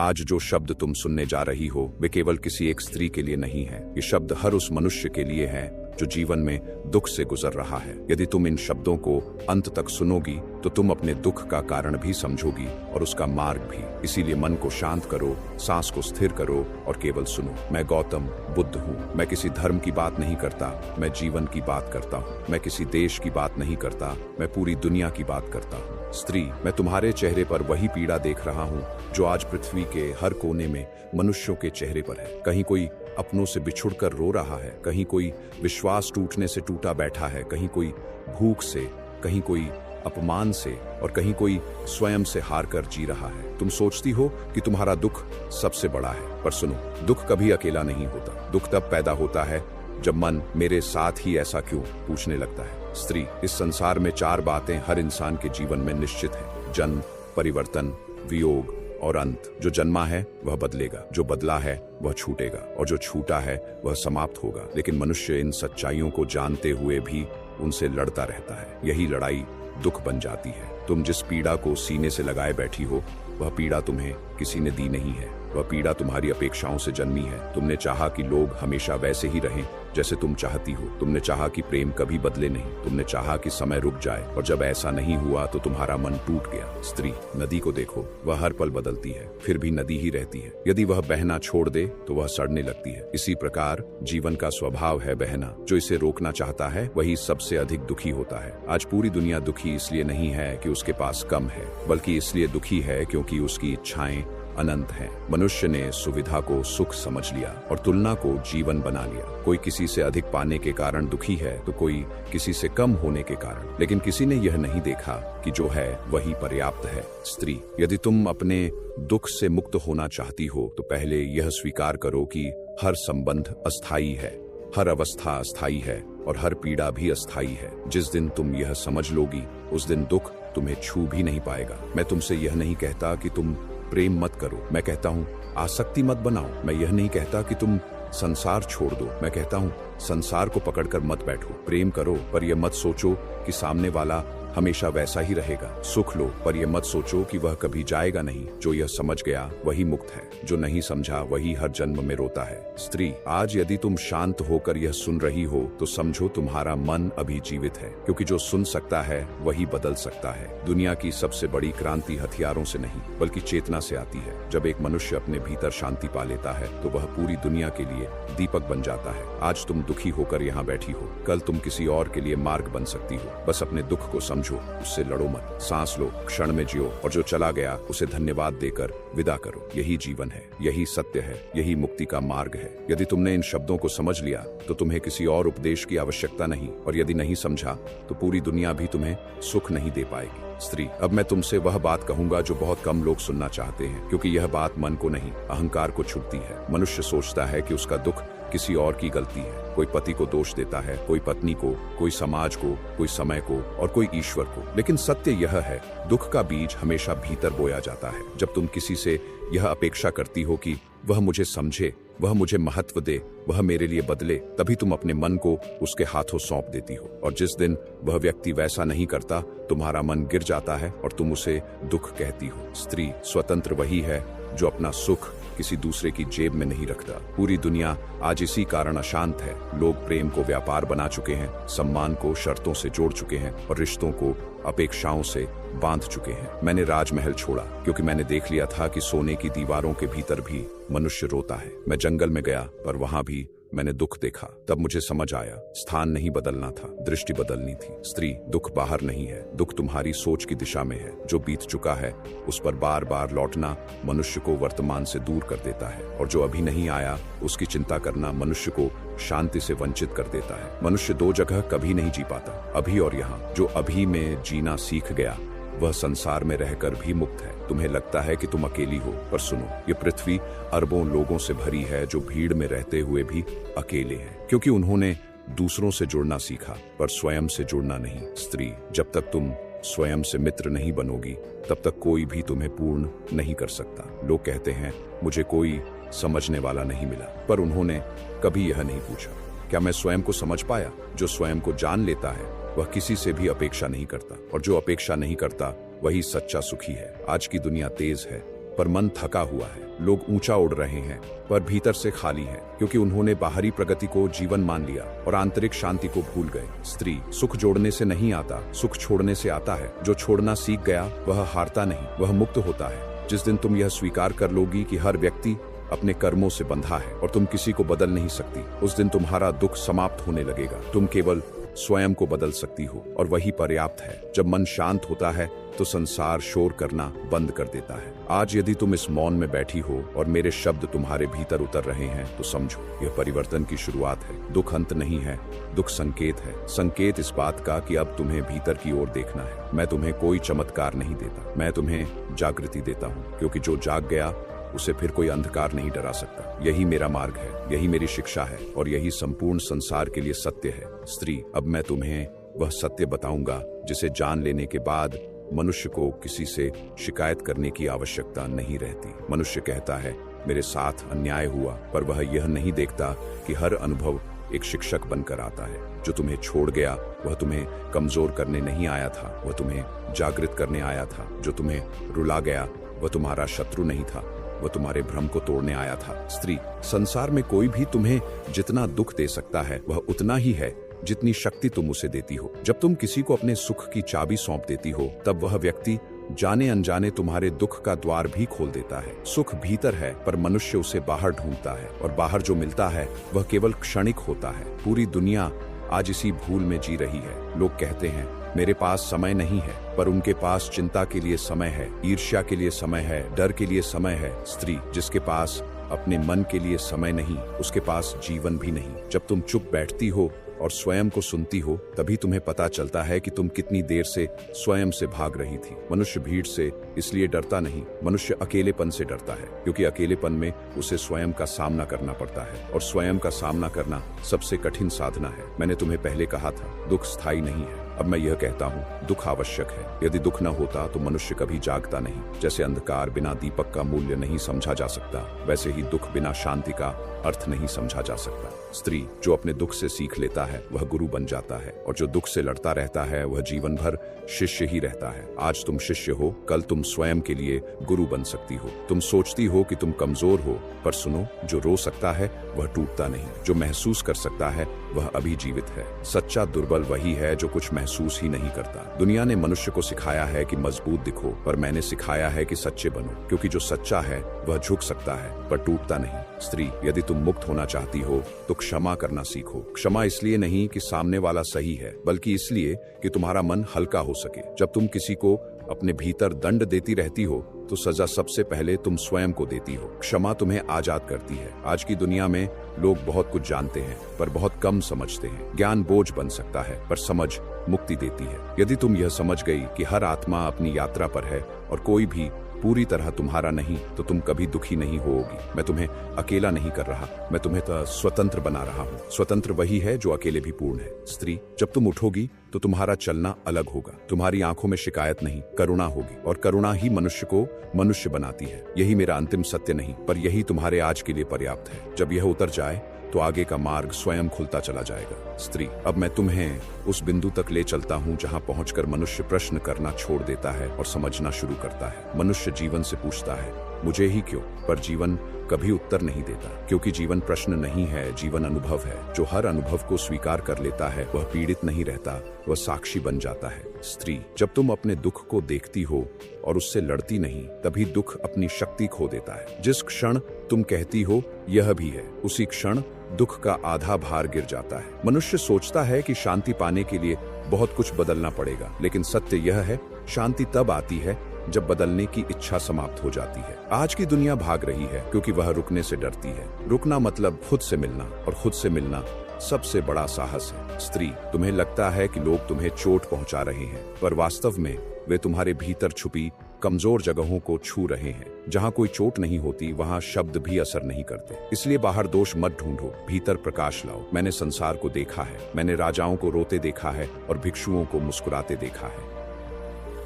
आज जो शब्द तुम सुनने जा रही हो वे केवल किसी एक स्त्री के लिए नहीं है। ये शब्द हर उस मनुष्य के लिए है जो जीवन में दुख से गुजर रहा है। यदि तुम इन शब्दों को अंत तक सुनोगी तो तुम अपने दुख का कारण भी समझोगी और उसका मार्ग भी। इसीलिए मन को शांत करो, सांस को स्थिर करो और केवल सुनो। मैं गौतम बुद्ध हूँ। मैं किसी धर्म की बात नहीं करता, मैं जीवन की बात करता हूँ। मैं किसी देश की बात नहीं करता, मैं पूरी दुनिया की बात करता हूँ। स्त्री, मैं तुम्हारे चेहरे पर वही पीड़ा देख रहा हूँ जो आज पृथ्वी के हर कोने में मनुष्यों के चेहरे पर है। कहीं कोई अपनों से बिछुड़कर रो रहा है, कहीं कोई विश्वास टूटने से टूटा बैठा है, कहीं कोई भूख से, कहीं कोई अपमान से और कहीं कोई स्वयं से हार कर जी रहा है। तुम सोचती हो कि तुम्हारा दुख सबसे बड़ा है, पर सुनो, दुख कभी अकेला नहीं होता। दुख तब पैदा होता है जब मन मेरे साथ ही ऐसा क्यों पूछने लगता है। स्त्री, इस संसार में 4 बातें हर इंसान के जीवन में निश्चित है: जन्म, परिवर्तन, वियोग और अंत। जो जन्मा है वह बदलेगा, जो बदला है वह छूटेगा और जो छूटा है वह समाप्त होगा। लेकिन मनुष्य इन सच्चाइयों को जानते हुए भी उनसे लड़ता रहता है। यही लड़ाई दुख बन जाती है। तुम जिस पीड़ा को सीने से लगाए बैठी हो वह पीड़ा तुम्हें किसी ने दी नहीं है। वह पीड़ा तुम्हारी अपेक्षाओं से जन्मी है। तुमने चाहा कि लोग हमेशा वैसे ही रहें जैसे तुम चाहती हो। तुमने चाहा कि प्रेम कभी बदले नहीं। तुमने चाहा कि समय रुक जाए और जब ऐसा नहीं हुआ तो तुम्हारा मन टूट गया। स्त्री, नदी को देखो, वह हर पल बदलती है, फिर भी नदी ही रहती है। यदि वह बहना छोड़ दे तो वह सड़ने लगती है। इसी प्रकार जीवन का स्वभाव है बहना। जो इसे रोकना चाहता है वही सबसे अधिक दुखी होता है। आज पूरी दुनिया दुखी इसलिए नहीं है कि उसके पास कम है, बल्कि इसलिए दुखी है क्योंकि उसकी इच्छाएं अनंत है। मनुष्य ने सुविधा को सुख समझ लिया और तुलना को जीवन बना लिया। कोई किसी से अधिक पाने के कारण दुखी है तो कोई किसी से कम होने के कारण। लेकिन किसी ने यह नहीं देखा कि जो है वही पर्याप्त है। स्त्री, यदि तुम अपने दुख से मुक्त होना चाहती हो तो पहले यह स्वीकार करो कि हर संबंध अस्थायी है, हर अवस्था अस्थायी है और हर पीड़ा भी अस्थायी है। जिस दिन तुम यह समझ लोगी उस दिन दुख तुम्हें छू भी नहीं पाएगा। मैं तुमसे यह नहीं कहता कि तुम प्रेम मत करो, मैं कहता हूँ आसक्ति मत बनाओ। मैं यह नहीं कहता कि तुम संसार छोड़ दो, मैं कहता हूँ संसार को पकड़कर मत बैठो। प्रेम करो पर यह मत सोचो कि सामने वाला हमेशा वैसा ही रहेगा। सुख लो पर यह मत सोचो कि वह कभी जाएगा नहीं। जो यह समझ गया वही मुक्त है, जो नहीं समझा वही हर जन्म में रोता है। स्त्री, आज यदि तुम शांत होकर यह सुन रही हो तो समझो तुम्हारा मन अभी जीवित है, क्योंकि जो सुन सकता है वही बदल सकता है। दुनिया की सबसे बड़ी क्रांति हथियारों से नहीं बल्कि चेतना से आती है। जब एक मनुष्य अपने भीतर शांति पा लेता है तो वह पूरी दुनिया के लिए दीपक बन जाता है। आज तुम दुखी होकर यहाँ बैठी हो, कल तुम किसी और के लिए मार्ग बन सकती हो। बस अपने दुख को समझो, उससे लड़ो मत। सांस लो, क्षण में जियो और जो चला गया उसे धन्यवाद देकर विदा करो। यही जीवन है, यही सत्य है, यही मुक्ति का मार्ग है। यदि तुमने इन शब्दों को समझ लिया तो तुम्हें किसी और उपदेश की आवश्यकता नहीं, और यदि नहीं समझा तो पूरी दुनिया भी तुम्हें सुख नहीं दे पाएगी। स्त्री, अब मैं तुमसे वह बात कहूंगा जो बहुत कम लोग सुनना चाहते हैं, क्योंकि यह बात मन को नहीं अहंकार को छूती है। मनुष्य सोचता है कि उसका दुख किसी और की गलती है। कोई पति को दोष देता है, कोई पत्नी को, कोई समाज को, कोई समय को और कोई ईश्वर को। लेकिन सत्य यह है, दुख का बीज हमेशा भीतर बोया जाता है। जब तुम किसी से यह अपेक्षा करती हो कि वह मुझे समझे, वह मुझे महत्व दे, वह मेरे लिए बदले, तभी तुम अपने मन को उसके हाथों सौंप देती हो। और जिस दिन वह व्यक्ति वैसा नहीं करता तुम्हारा मन गिर जाता है और तुम उसे दुख कहती हो। स्त्री, स्वतंत्र वही है जो अपना सुख किसी दूसरे की जेब में नहीं रखता। पूरी दुनिया आज इसी कारण अशांत है। लोग प्रेम को व्यापार बना चुके हैं, सम्मान को शर्तों से जोड़ चुके हैं और रिश्तों को अपेक्षाओं से बांध चुके हैं। मैंने राजमहल छोड़ा क्योंकि मैंने देख लिया था कि सोने की दीवारों के भीतर भी मनुष्य रोता है। मैं जंगल में गया पर वहां भी मैंने दुख देखा। तब मुझे समझ आया, स्थान नहीं बदलना था, दृष्टि बदलनी थी। स्त्री, दुख बाहर नहीं है, दुख तुम्हारी सोच की दिशा में है। जो बीत चुका है उस पर बार बार लौटना मनुष्य को वर्तमान से दूर कर देता है, और जो अभी नहीं आया उसकी चिंता करना मनुष्य को शांति से वंचित कर देता है। मनुष्य 2 जगह कभी नहीं जी पाता, अभी और यहाँ। जो अभी में जीना सीख गया वह संसार में रहकर भी मुक्त है। तुम्हें लगता है कि तुम अकेली हो, पर सुनो, ये पृथ्वी अरबों लोगों से भरी है जो भीड़ में रहते हुए भी अकेले हैं, क्योंकि उन्होंने दूसरों से जुड़ना सीखा पर स्वयं से जुड़ना नहीं। स्त्री, जब तक तुम स्वयं से मित्र नहीं बनोगी तब तक कोई भी तुम्हें पूर्ण नहीं कर सकता। लोग कहते हैं मुझे कोई समझने वाला नहीं मिला, पर उन्होंने कभी यह नहीं पूछा क्या मैं स्वयं को समझ पाया। जो स्वयं को जान लेता है वह किसी से भी अपेक्षा नहीं करता, और जो अपेक्षा नहीं करता वही सच्चा सुखी है। आज की दुनिया तेज है पर मन थका हुआ है। लोग ऊंचा उड़ रहे हैं पर भीतर से खाली है, क्योंकि उन्होंने बाहरी प्रगति को जीवन मान लिया और आंतरिक शांति को भूल गए। स्त्री, सुख जोड़ने से नहीं आता, सुख छोड़ने से आता है। जो छोड़ना सीख गया वह हारता नहीं, वह मुक्त होता है। जिस दिन तुम यह स्वीकार कर लोगी कि हर व्यक्ति अपने कर्मों से बंधा है और तुम किसी को बदल नहीं सकती, उस दिन तुम्हारा दुख समाप्त होने लगेगा। तुम केवल स्वयं को बदल सकती हो और वही पर्याप्त है। जब मन शांत होता है तो संसार शोर करना बंद कर देता है। आज यदि तुम इस मौन में बैठी हो और मेरे शब्द तुम्हारे भीतर उतर रहे हैं तो समझो, यह परिवर्तन की शुरुआत है। दुख अंत नहीं है, दुख संकेत है। संकेत इस बात का कि अब तुम्हें भीतर की ओर देखना है। मैं तुम्हें कोई चमत्कार नहीं देता, मैं तुम्हें जागृति देता हूँ, क्योंकि जो जाग गया उसे फिर कोई अंधकार नहीं डरा सकता। यही मेरा मार्ग है, यही मेरी शिक्षा है और यही संपूर्ण संसार के लिए सत्य है। स्त्री, अब मैं तुम्हें वह सत्य बताऊंगा जिसे जान लेने के बाद मनुष्य को किसी से शिकायत करने की आवश्यकता नहीं रहती। मनुष्य कहता है मेरे साथ अन्याय हुआ, पर वह यह नहीं देखता कि हर अनुभव एक शिक्षक बनकर आता है। जो तुम्हें छोड़ गया वह तुम्हें कमजोर करने नहीं आया था, वह तुम्हें जागृत करने आया था। जो तुम्हें रुला गया वह तुम्हारा शत्रु नहीं था, वह तुम्हारे भ्रम को तोड़ने आया था। स्त्री, संसार में कोई भी तुम्हें जितना दुख दे सकता है वह उतना ही है जितनी शक्ति तुम उसे देती हो। जब तुम किसी को अपने सुख की चाबी सौंप देती हो तब वह व्यक्ति जाने अनजाने तुम्हारे दुख का द्वार भी खोल देता है। सुख भीतर है पर मनुष्य उसे बाहर ढूंढता है और बाहर जो मिलता है वह केवल क्षणिक होता है। पूरी दुनिया आज इसी भूल में जी रही है। लोग कहते हैं मेरे पास समय नहीं है, पर उनके पास चिंता के लिए समय है, ईर्ष्या के लिए समय है, डर के लिए समय है। स्त्री, जिसके पास अपने मन के लिए समय नहीं उसके पास जीवन भी नहीं। जब तुम चुप बैठती हो और स्वयं को सुनती हो तभी तुम्हें पता चलता है कि तुम कितनी देर से स्वयं से भाग रही थी। मनुष्य भीड़ से इसलिए डरता नहीं, मनुष्य अकेलेपन से डरता है, क्योंकि अकेलेपन में उसे स्वयं का सामना करना पड़ता है और स्वयं का सामना करना सबसे कठिन साधना है। मैंने तुम्हें पहले कहा था दुख स्थायी नहीं है। अब मैं यह कहता हूँ दुख आवश्यक है। यदि दुख न होता तो मनुष्य कभी जागता नहीं। जैसे अंधकार बिना दीपक का मूल्य नहीं समझा जा सकता, वैसे ही दुख बिना शांति का अर्थ नहीं समझा जा सकता। स्त्री, जो अपने दुख से सीख लेता है वह गुरु बन जाता है और जो दुख से लड़ता रहता है वह जीवन भर शिष्य ही रहता है। आज तुम शिष्य हो, कल तुम स्वयं के लिए गुरु बन सकती हो। तुम सोचती हो कि तुम कमजोर हो, पर सुनो, जो रो सकता है वह टूटता नहीं, जो महसूस कर सकता है वह अभी जीवित है। सच्चा दुर्बल वही है जो कुछ महसूस ही नहीं करता। दुनिया ने मनुष्य को सिखाया है कि मजबूत दिखो, पर मैंने सिखाया है कि सच्चे बनो, क्योंकि जो सच्चा है वह झुक सकता है पर टूटता नहीं। स्त्री, यदि तुम मुक्त होना चाहती हो तो क्षमा करना सीखो। क्षमा इसलिए नहीं कि सामने वाला सही है, बल्कि इसलिए कि तुम्हारा मन हल्का हो सके। जब तुम किसी को अपने भीतर दंड देती रहती हो तो सजा सबसे पहले तुम स्वयं को देती हो। क्षमा तुम्हें आजाद करती है। आज की दुनिया में लोग बहुत कुछ जानते हैं पर बहुत कम समझते हैं। ज्ञान बोझ बन सकता है पर समझ मुक्ति देती है। यदि तुम यह समझ गई कि हर आत्मा अपनी यात्रा पर है और कोई भी पूरी तरह तुम्हारा नहीं, तो तुम कभी दुखी नहीं होगी। मैं तुम्हें अकेला नहीं कर रहा, मैं तुम्हें तो स्वतंत्र बना रहा हूँ। स्वतंत्र वही है जो अकेले भी पूर्ण है। स्त्री, जब तुम उठोगी तो तुम्हारा चलना अलग होगा। तुम्हारी आंखों में शिकायत नहीं, करुणा होगी, और करुणा ही मनुष्य को मनुष्य बनाती है। यही मेरा अंतिम सत्य नहीं, पर यही तुम्हारे आज के लिए पर्याप्त है। जब यह उतर जाए तो आगे का मार्ग स्वयं खुलता चला जाएगा। स्त्री, अब मैं तुम्हें उस बिंदु तक ले चलता हूँ जहाँ पहुंचकर मनुष्य प्रश्न करना छोड़ देता है और समझना शुरू करता है। मनुष्य जीवन से पूछता है मुझे ही क्यों, पर जीवन कभी उत्तर नहीं देता, क्योंकि जीवन प्रश्न नहीं है, जीवन अनुभव है। जो हर अनुभव को स्वीकार कर लेता है वह पीड़ित नहीं रहता, वह साक्षी बन जाता है। स्त्री, जब तुम अपने दुख को देखती हो और उससे लड़ती नहीं, तभी दुख अपनी शक्ति खो देता है। जिस क्षण तुम कहती हो यह भी है, उसी क्षण दुख का आधा भार गिर जाता है। मनुष्य सोचता है कि शांति पाने के लिए बहुत कुछ बदलना पड़ेगा, लेकिन सत्य यह है शांति तब आती है जब बदलने की इच्छा समाप्त हो जाती है। आज की दुनिया भाग रही है क्योंकि वह रुकने से डरती है। रुकना मतलब खुद से मिलना, और खुद से मिलना सबसे बड़ा साहस है। स्त्री, तुम्हें लगता है कि लोग तुम्हें चोट पहुंचा रहे हैं, पर वास्तव में वे तुम्हारे भीतर छुपी कमजोर जगहों को छू रहे हैं। जहाँ कोई चोट नहीं होती वहाँ शब्द भी असर नहीं करते। इसलिए बाहर दोष मत ढूंढो, भीतर प्रकाश लाओ। मैंने संसार को देखा है, मैंने राजाओं को रोते देखा है और भिक्षुओं को मुस्कुराते देखा है,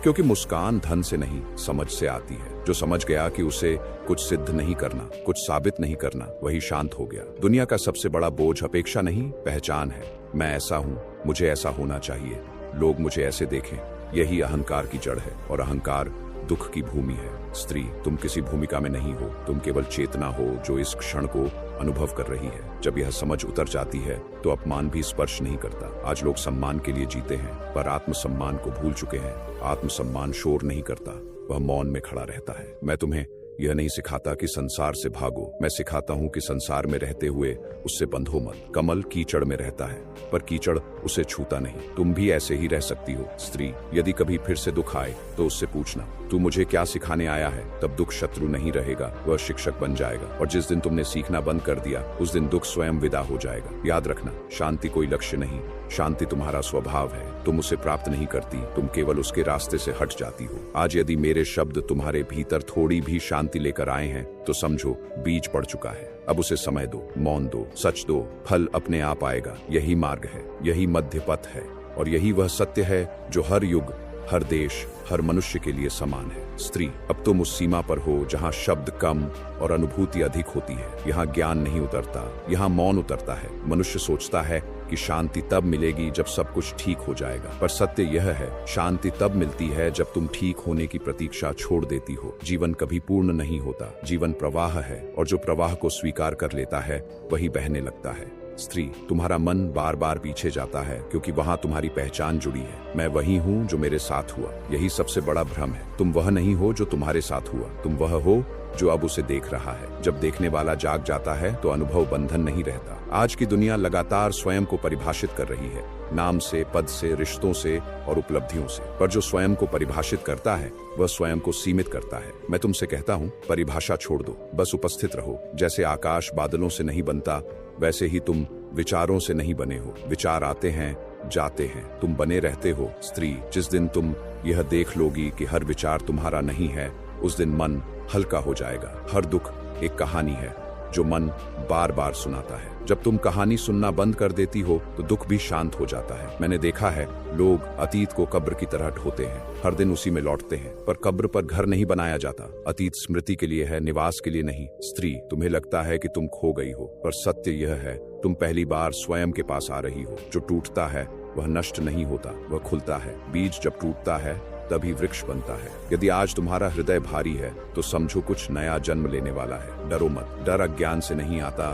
क्योंकि मुस्कान धन से नहीं समझ से आती है। जो समझ गया कि उसे कुछ सिद्ध नहीं करना, कुछ साबित नहीं करना, वही शांत हो गया। दुनिया का सबसे बड़ा बोझ अपेक्षा नहीं, पहचान है। मैं ऐसा हूँ, मुझे ऐसा होना चाहिए, लोग मुझे ऐसे देखें, यही अहंकार की जड़ है। और अहंकार दुख की भूमि है। स्त्री, तुम किसी भूमिका में नहीं हो, तुम केवल चेतना हो जो इस क्षण को अनुभव कर रही है। जब यह समझ उतर जाती है तो अपमान भी स्पर्श नहीं करता। आज लोग सम्मान के लिए जीते हैं पर आत्मसम्मान को भूल चुके हैं। आत्मसम्मान शोर नहीं करता, वह मौन में खड़ा रहता है। मैं तुम्हें यह नहीं सिखाता कि संसार से भागो, मैं सिखाता हूँ कि संसार में रहते हुए उससे बंधो मत। कमल कीचड़ में रहता है पर कीचड़ उसे छूता नहीं। तुम भी ऐसे ही रह सकती हो। स्त्री, यदि कभी फिर से दुख आए तो उससे पूछना, तू मुझे क्या सिखाने आया है? तब दुख शत्रु नहीं रहेगा, वह शिक्षक बन जाएगा। और जिस दिन तुमने सीखना बंद कर दिया उस दिन दुख स्वयं विदा हो जाएगा। याद रखना, शांति कोई लक्ष्य नहीं, शांति तुम्हारा स्वभाव है। तुम उसे प्राप्त नहीं करती, तुम केवल उसके रास्ते से हट जाती हो। आज यदि मेरे शब्द तुम्हारे भीतर थोड़ी भी शांति लेकर आए हैं तो समझो बीज पड़ चुका है। अब उसे समय दो, मौन दो, सच दो, फल अपने आप आएगा। यही मार्ग है, यही मध्य पथ है और यही वह सत्य है जो हर युग, हर देश, हर मनुष्य के लिए समान है। स्त्री, अब तुम उस सीमा पर हो जहाँ शब्द कम और अनुभूति अधिक होती है। यहाँ ज्ञान नहीं उतरता, यहाँ मौन उतरता है। मनुष्य सोचता है कि शांति तब मिलेगी जब सब कुछ ठीक हो जाएगा, पर सत्य यह है, शांति तब मिलती है जब तुम ठीक होने की प्रतीक्षा छोड़ देती हो। जीवन कभी पूर्ण नहीं होता, जीवन प्रवाह है और जो प्रवाह को स्वीकार कर लेता है वही बहने लगता है। स्त्री, तुम्हारा मन बार बार पीछे जाता है क्योंकि वहाँ तुम्हारी पहचान जुड़ी है। मैं वही हूँ जो मेरे साथ हुआ। यही सबसे बड़ा भ्रम है। तुम वह नहीं हो जो तुम्हारे साथ हुआ, तुम वह हो जो अब उसे देख रहा है। जब देखने वाला जाग जाता है तो अनुभव बंधन नहीं रहता। आज की दुनिया लगातार स्वयं को परिभाषित कर रही है, नाम से, पद से, रिश्तों से और उपलब्धियों से। पर जो स्वयं को परिभाषित करता है वह स्वयं को सीमित करता है। मैं तुमसे कहता हूँ, परिभाषा छोड़ दो, बस उपस्थित रहो। जैसे आकाश बादलों से नहीं बनता वैसे ही तुम विचारों से नहीं बने हो। विचार आते हैं, जाते हैं, तुम बने रहते हो। स्त्री, जिस दिन तुम यह देख लोगी कि हर विचार तुम्हारा नहीं है, उस दिन मन हल्का हो जाएगा। हर दुख एक कहानी है जो मन बार बार सुनाता है। जब तुम कहानी सुनना बंद कर देती हो तो दुख भी शांत हो जाता है। मैंने देखा है, लोग अतीत को कब्र की तरह ढोते हैं, हर दिन उसी में लौटते हैं, पर कब्र पर घर नहीं बनाया जाता। अतीत स्मृति के लिए है, निवास के लिए नहीं। स्त्री, तुम्हें लगता है कि तुम खो गई हो, पर सत्य यह है, तुम पहली बार स्वयं के पास आ रही हो। जो टूटता है वह नष्ट नहीं होता, वह खुलता है। बीज जब टूटता है तभी वृक्ष बनता है। यदि आज तुम्हारा हृदय भारी है तो समझो कुछ नया जन्म लेने वाला है। डरो मत, डर अज्ञान से नहीं आता,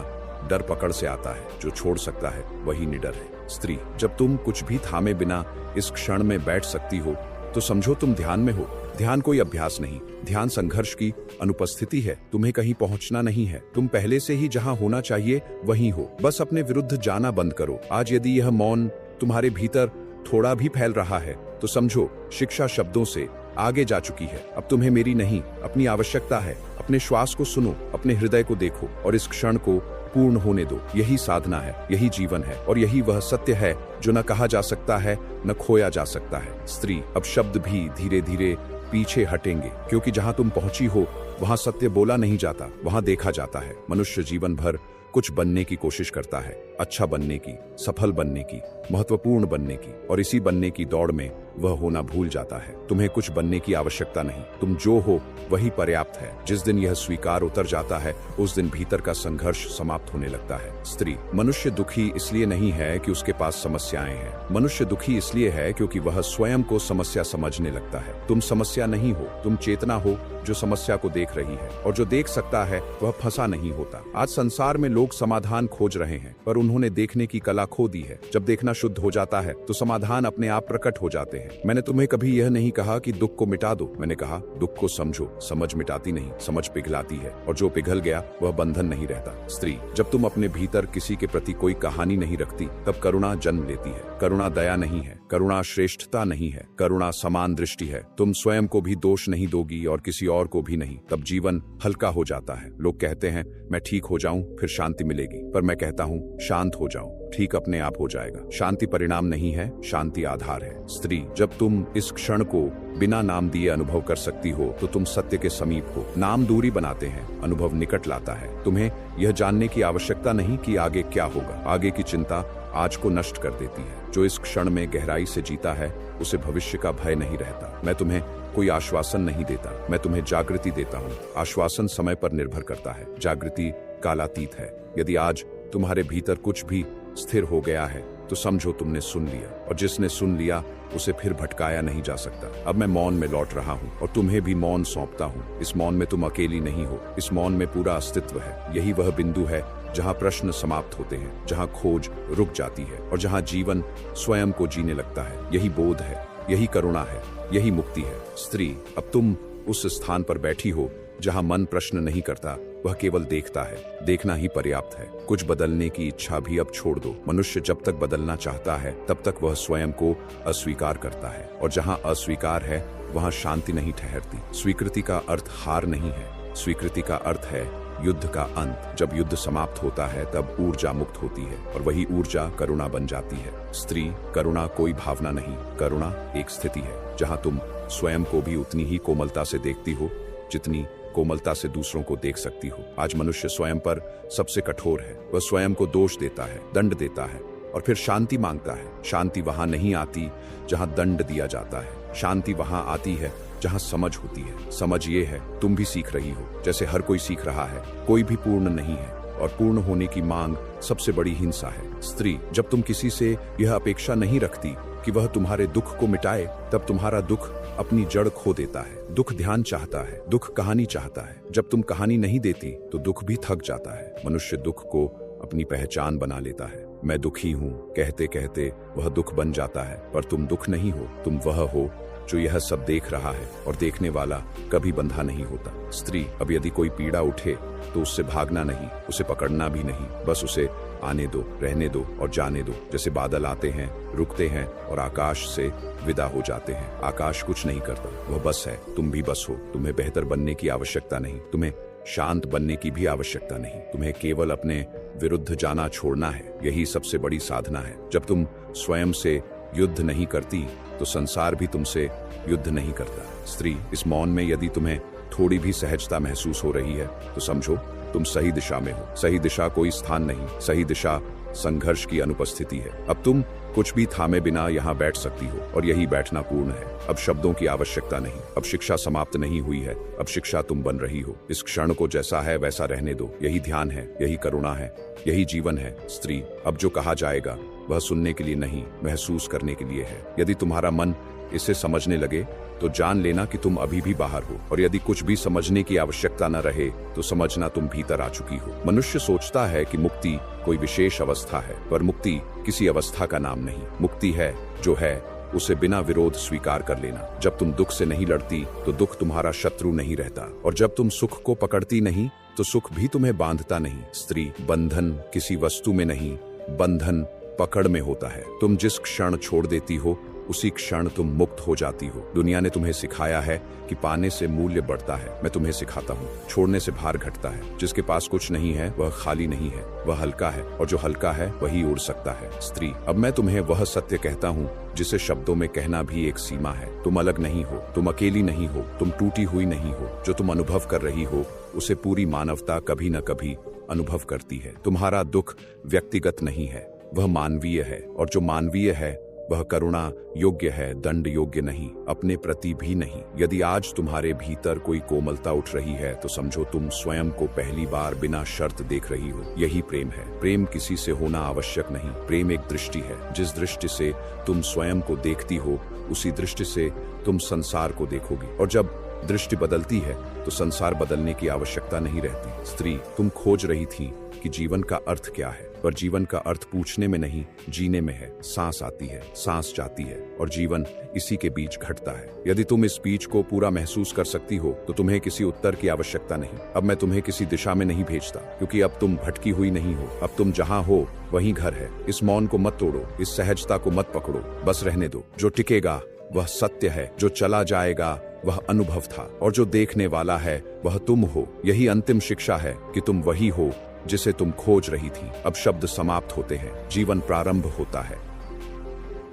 डर पकड़ से आता है। जो छोड़ सकता है वही निडर है। स्त्री, जब तुम कुछ भी थामे बिना इस क्षण में बैठ सकती हो तो समझो तुम ध्यान में हो। ध्यान कोई अभ्यास नहीं, ध्यान संघर्ष की अनुपस्थिति है। तुम्हें कहीं पहुंचना नहीं है, तुम पहले से ही जहां होना चाहिए वहीं हो। बस अपने विरुद्ध जाना बंद करो। आज यदि यह मौन तुम्हारे भीतर थोड़ा भी फैल रहा है तो समझो शिक्षा शब्दों से आगे जा चुकी है। अब तुम्हें मेरी नहीं, अपनी आवश्यकता है। अपने श्वास को सुनो, अपने हृदय को देखो और इस क्षण को पूर्ण होने दो। यही साधना है, यही जीवन है और यही वह सत्य है जो न कहा जा सकता है, न खोया जा सकता है। स्त्री, अब शब्द भी धीरे धीरे पीछे हटेंगे क्योंकि जहां तुम पहुंची हो वहां सत्य बोला नहीं जाता, वहां देखा जाता है। मनुष्य जीवन भर कुछ बनने की कोशिश करता है, अच्छा बनने की, सफल बनने की, महत्वपूर्ण बनने की, और इसी बनने की दौड़ में वह होना भूल जाता है। तुम्हें कुछ बनने की आवश्यकता नहीं, तुम जो हो वही पर्याप्त है। जिस दिन यह स्वीकार उतर जाता है उस दिन भीतर का संघर्ष समाप्त होने लगता है। स्त्री, मनुष्य दुखी इसलिए नहीं है कि उसके पास समस्याएं हैं, मनुष्य दुखी इसलिए है क्योंकि वह स्वयं को समस्या समझने लगता है। तुम समस्या नहीं हो, तुम चेतना हो जो समस्या को देख रही है, और जो देख सकता है वह फंसा नहीं होता। आज संसार में लोग समाधान खोज रहे हैं पर उन्होंने देखने की कला खो दी है। जब देखना शुद्ध हो जाता है तो समाधान अपने आप प्रकट हो जाते हैं। मैंने तुम्हें कभी यह नहीं कहा कि दुख को मिटा दो, मैंने कहा दुख को समझो। समझ मिटाती नहीं, समझ पिघलाती है, और जो पिघल गया वह बंधन नहीं रहता। स्त्री, जब तुम अपने भीतर किसी के प्रति कोई कहानी नहीं रखती तब करुणा जन्म लेती है। करुणा दया नहीं है, करुणा श्रेष्ठता नहीं है, करुणा समान दृष्टि है। तुम स्वयं को भी दोष नहीं दोगी और किसी और को भी नहीं, तब जीवन हल्का हो जाता है। लोग कहते हैं मैं ठीक हो जाऊं फिर शांति मिलेगी, पर मैं कहता हूं शांत हो जाओ, ठीक अपने आप हो जाएगा। शांति परिणाम नहीं है, शांति आधार है। स्त्री, जब तुम इस क्षण को बिना नाम दिए अनुभव कर सकती हो तो तुम सत्य के समीप हो। नाम दूरी बनाते हैं, अनुभव निकट लाता है। तुम्हें यह जानने की आवश्यकता नहीं कि आगे क्या होगा, आगे की चिंता आज को नष्ट कर देती है। जो इस क्षण में गहराई से जीता है उसे भविष्य का भय नहीं रहता। मैं तुम्हें कोई आश्वासन नहीं देता, मैं तुम्हें जागृति देता हूँ। आश्वासन समय पर निर्भर करता है, जागृति कालातीत है। यदि आज तुम्हारे भीतर कुछ भी स्थिर हो गया है तो समझो तुमने सुन लिया, और जिसने सुन लिया उसे फिर भटकाया नहीं जा सकता। अब मैं मौन में लौट रहा हूँ और तुम्हें भी मौन सौंपता हूँ। इस मौन में तुम अकेली नहीं हो, इस मौन में पूरा अस्तित्व है। यही वह बिंदु है जहाँ प्रश्न समाप्त होते हैं, जहाँ खोज रुक जाती है और जहाँ जीवन स्वयं को जीने लगता है। यही बोध है, यही करुणा है, यही मुक्ति है। स्त्री, अब तुम उस स्थान पर बैठी हो जहाँ मन प्रश्न नहीं करता, वह केवल देखता है। देखना ही पर्याप्त है। कुछ बदलने की इच्छा भी अब छोड़ दो। मनुष्य जब तक बदलना चाहता है तब तक वह स्वयं को अस्वीकार करता है, और जहाँ अस्वीकार है वहाँ शांति नहीं ठहरती। स्वीकृति का अर्थ हार नहीं है, स्वीकृति का अर्थ है युद्ध का अंत। जब युद्ध समाप्त होता है तब ऊर्जा मुक्त होती है और वही ऊर्जा करुणा बन जाती है। स्त्री, करुणा कोई भावना नहीं, करुणा एक स्थिति है जहां तुम स्वयं को भी उतनी ही कोमलता से देखती हो जितनी कोमलता से दूसरों को देख सकती हो। आज मनुष्य स्वयं पर सबसे कठोर है। वह स्वयं को दोष देता है, दंड देता है और फिर शांति मांगता है। शांति वहां नहीं आती जहां दंड दिया जाता है, शांति वहां आती है जहां समझ होती है। समझ ये है, तुम भी सीख रही हो जैसे हर कोई सीख रहा है। कोई भी पूर्ण नहीं है और पूर्ण होने की मांग सबसे बड़ी हिंसा है। स्त्री, जब तुम किसी से यह अपेक्षा नहीं रखती कि वह तुम्हारे दुख को मिटाए, तब तुम्हारा दुख अपनी जड़ खो देता है। दुख ध्यान चाहता है, दुख कहानी चाहता है। जब तुम कहानी नहीं देती तो दुख भी थक जाता है। मनुष्य दुख को अपनी पहचान बना लेता है। मैं दुखी हूँ कहते कहते वह दुख बन जाता है, पर तुम दुख नहीं हो, तुम वह हो जो यह सब देख रहा है, और देखने वाला कभी बंधा नहीं होता। स्त्री, अब यदि कोई पीड़ा उठे तो उससे भागना नहीं, उसे पकड़ना भी नहीं, बस उसे आने दो, रहने दो और जाने दो। जैसे बादल आते हैं, रुकते हैं और आकाश से विदा हो जाते हैं। आकाश कुछ नहीं करता, वह बस है। तुम भी बस हो। तुम्हें बेहतर बनने की आवश्यकता नहीं, तुम्हें शांत बनने की भी आवश्यकता नहीं। तुम्हें केवल अपने विरुद्ध जाना छोड़ना है, यही सबसे बड़ी साधना है। जब तुम स्वयं से युद्ध नहीं करती तो संसार भी तुमसे युद्ध नहीं करता। स्त्री, इस मौन में यदि तुम्हें थोड़ी भी सहजता महसूस हो रही है तो समझो तुम सही दिशा में हो। सही दिशा कोई स्थान नहीं, सही दिशा संघर्ष की अनुपस्थिति है। अब तुम कुछ भी थामे बिना यहाँ बैठ सकती हो और यही बैठना पूर्ण है। अब शब्दों की आवश्यकता नहीं, अब शिक्षा समाप्त नहीं हुई है, अब शिक्षा तुम बन रही हो। इस क्षण को जैसा है वैसा रहने दो। यही ध्यान है, यही करुणा है, यही जीवन है। स्त्री, अब जो कहा जाएगा वह सुनने के लिए नहीं, महसूस करने के लिए है। यदि तुम्हारा मन इसे समझने लगे तो जान लेना कि तुम अभी भी बाहर हो, और यदि कुछ भी समझने की आवश्यकता न रहे तो समझना तुम भीतर आ चुकी हो। मनुष्य सोचता है कि मुक्ति कोई विशेष अवस्था है, पर मुक्ति किसी अवस्था का नाम नहीं। मुक्ति है जो है उसे बिना विरोध स्वीकार कर लेना। जब तुम दुख से नहीं लड़ती तो दुख तुम्हारा शत्रु नहीं रहता, और जब तुम सुख को पकड़ती नहीं तो सुख भी तुम्हें बांधता नहीं। स्त्री, बंधन किसी वस्तु में नहीं, बंधन पकड़ में होता है। तुम जिस क्षण छोड़ देती हो उसी क्षण तुम मुक्त हो जाती हो। दुनिया ने तुम्हें सिखाया है कि पाने से मूल्य बढ़ता है। मैं तुम्हें सिखाता हूँ, छोड़ने से भार घटता है। जिसके पास कुछ नहीं है वह खाली नहीं है, वह हल्का है, और जो हल्का है वही उड़ सकता है। स्त्री, अब मैं तुम्हें वह सत्य कहता हूँ जिसे शब्दों में कहना भी एक सीमा है। तुम अलग नहीं हो, तुम अकेली नहीं हो, तुम टूटी हुई नहीं हो। जो तुम अनुभव कर रही हो उसे पूरी मानवता कभी न कभी अनुभव करती है। तुम्हारा दुख व्यक्तिगत नहीं है, वह मानवीय है, और जो मानवीय है वह करुणा योग्य है, दंड योग्य नहीं, अपने प्रति भी नहीं। यदि आज तुम्हारे भीतर कोई कोमलता उठ रही है तो समझो तुम स्वयं को पहली बार बिना शर्त देख रही हो। यही प्रेम है। प्रेम किसी से होना आवश्यक नहीं, प्रेम एक दृष्टि है। जिस दृष्टि से तुम स्वयं को देखती हो उसी दृष्टि से तुम संसार को देखोगी, और जब दृष्टि बदलती है तो संसार बदलने की आवश्यकता नहीं रहती। स्त्री, तुम खोज रही थी कि जीवन का अर्थ क्या है, पर जीवन का अर्थ पूछने में नहीं, जीने में है। सांस आती है, सांस जाती है, और जीवन इसी के बीच घटता है। यदि तुम इस बीच को पूरा महसूस कर सकती हो तो तुम्हें किसी उत्तर की आवश्यकता नहीं। अब मैं तुम्हें किसी दिशा में नहीं भेजता, क्योंकि अब तुम भटकी हुई नहीं हो। अब तुम जहाँ हो वहीं घर है। इस मौन को मत तोड़ो, इस सहजता को मत पकड़ो, बस रहने दो। जो टिकेगा वह सत्य है, जो चला जाएगा वह अनुभव था, और जो देखने वाला है वह तुम हो। यही अंतिम शिक्षा है कि तुम वही हो जिसे तुम खोज रही थी। अब शब्द समाप्त होते हैं, जीवन प्रारंभ होता है।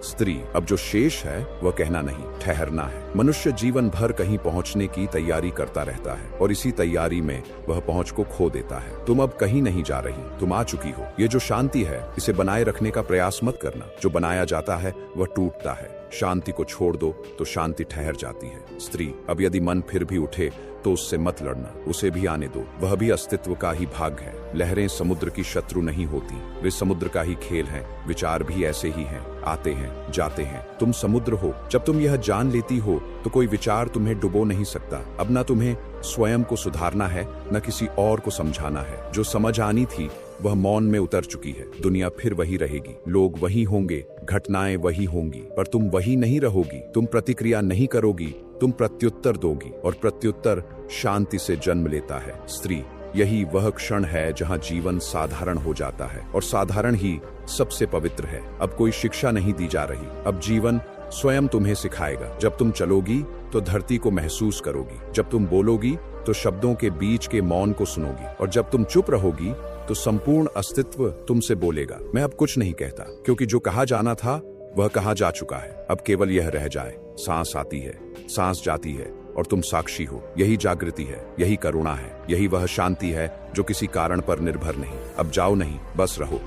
स्त्री, अब जो शेष है वह कहना नहीं, ठहरना है। मनुष्य जीवन भर कहीं पहुंचने की तैयारी करता रहता है और इसी तैयारी में वह पहुंच को खो देता है। तुम अब कहीं नहीं जा रही, तुम आ चुकी हो। ये जो शांति है, इसे बनाए रखने का प्रयास मत करना। जो बनाया जाता है वह टूटता है। शांति को छोड़ दो तो शांति ठहर जाती है। स्त्री, अब यदि मन फिर भी उठे तो उससे मत लड़ना, उसे भी आने दो। वह भी अस्तित्व का ही भाग है। लहरें समुद्र की शत्रु नहीं होती, वे समुद्र का ही खेल हैं। विचार भी ऐसे ही हैं, आते हैं, जाते हैं। तुम समुद्र हो। जब तुम यह जान लेती हो तो कोई विचार तुम्हें डुबो नहीं सकता। अब ना तुम्हें स्वयं को सुधारना है, न किसी और को समझाना है। जो समझ आनी थी वह मौन में उतर चुकी है। दुनिया फिर वही रहेगी, लोग वही होंगे, घटनाएं वही होंगी, पर तुम वही नहीं रहोगी। तुम प्रतिक्रिया नहीं करोगी, तुम प्रत्युत्तर दोगी, और प्रत्युत्तर शांति से जन्म लेता है। स्त्री, यही वह क्षण है जहां जीवन साधारण हो जाता है, और साधारण ही सबसे पवित्र है। अब कोई शिक्षा नहीं दी जा रही, अब जीवन स्वयं तुम्हें सिखाएगा। जब तुम चलोगी तो धरती को महसूस करोगी, जब तुम बोलोगी तो शब्दों के बीच के मौन को सुनोगी, और जब तुम चुप रहोगी तो संपूर्ण अस्तित्व तुमसे बोलेगा, मैं अब कुछ नहीं कहता, क्योंकि जो कहा जाना था वह कहा जा चुका है। अब केवल यह रह जाए, सांस आती है, सांस जाती है, और तुम साक्षी हो। यही जागृति है, यही करुणा है, यही वह शांति है जो किसी कारण पर निर्भर नहीं। अब जाओ नहीं, बस रहो।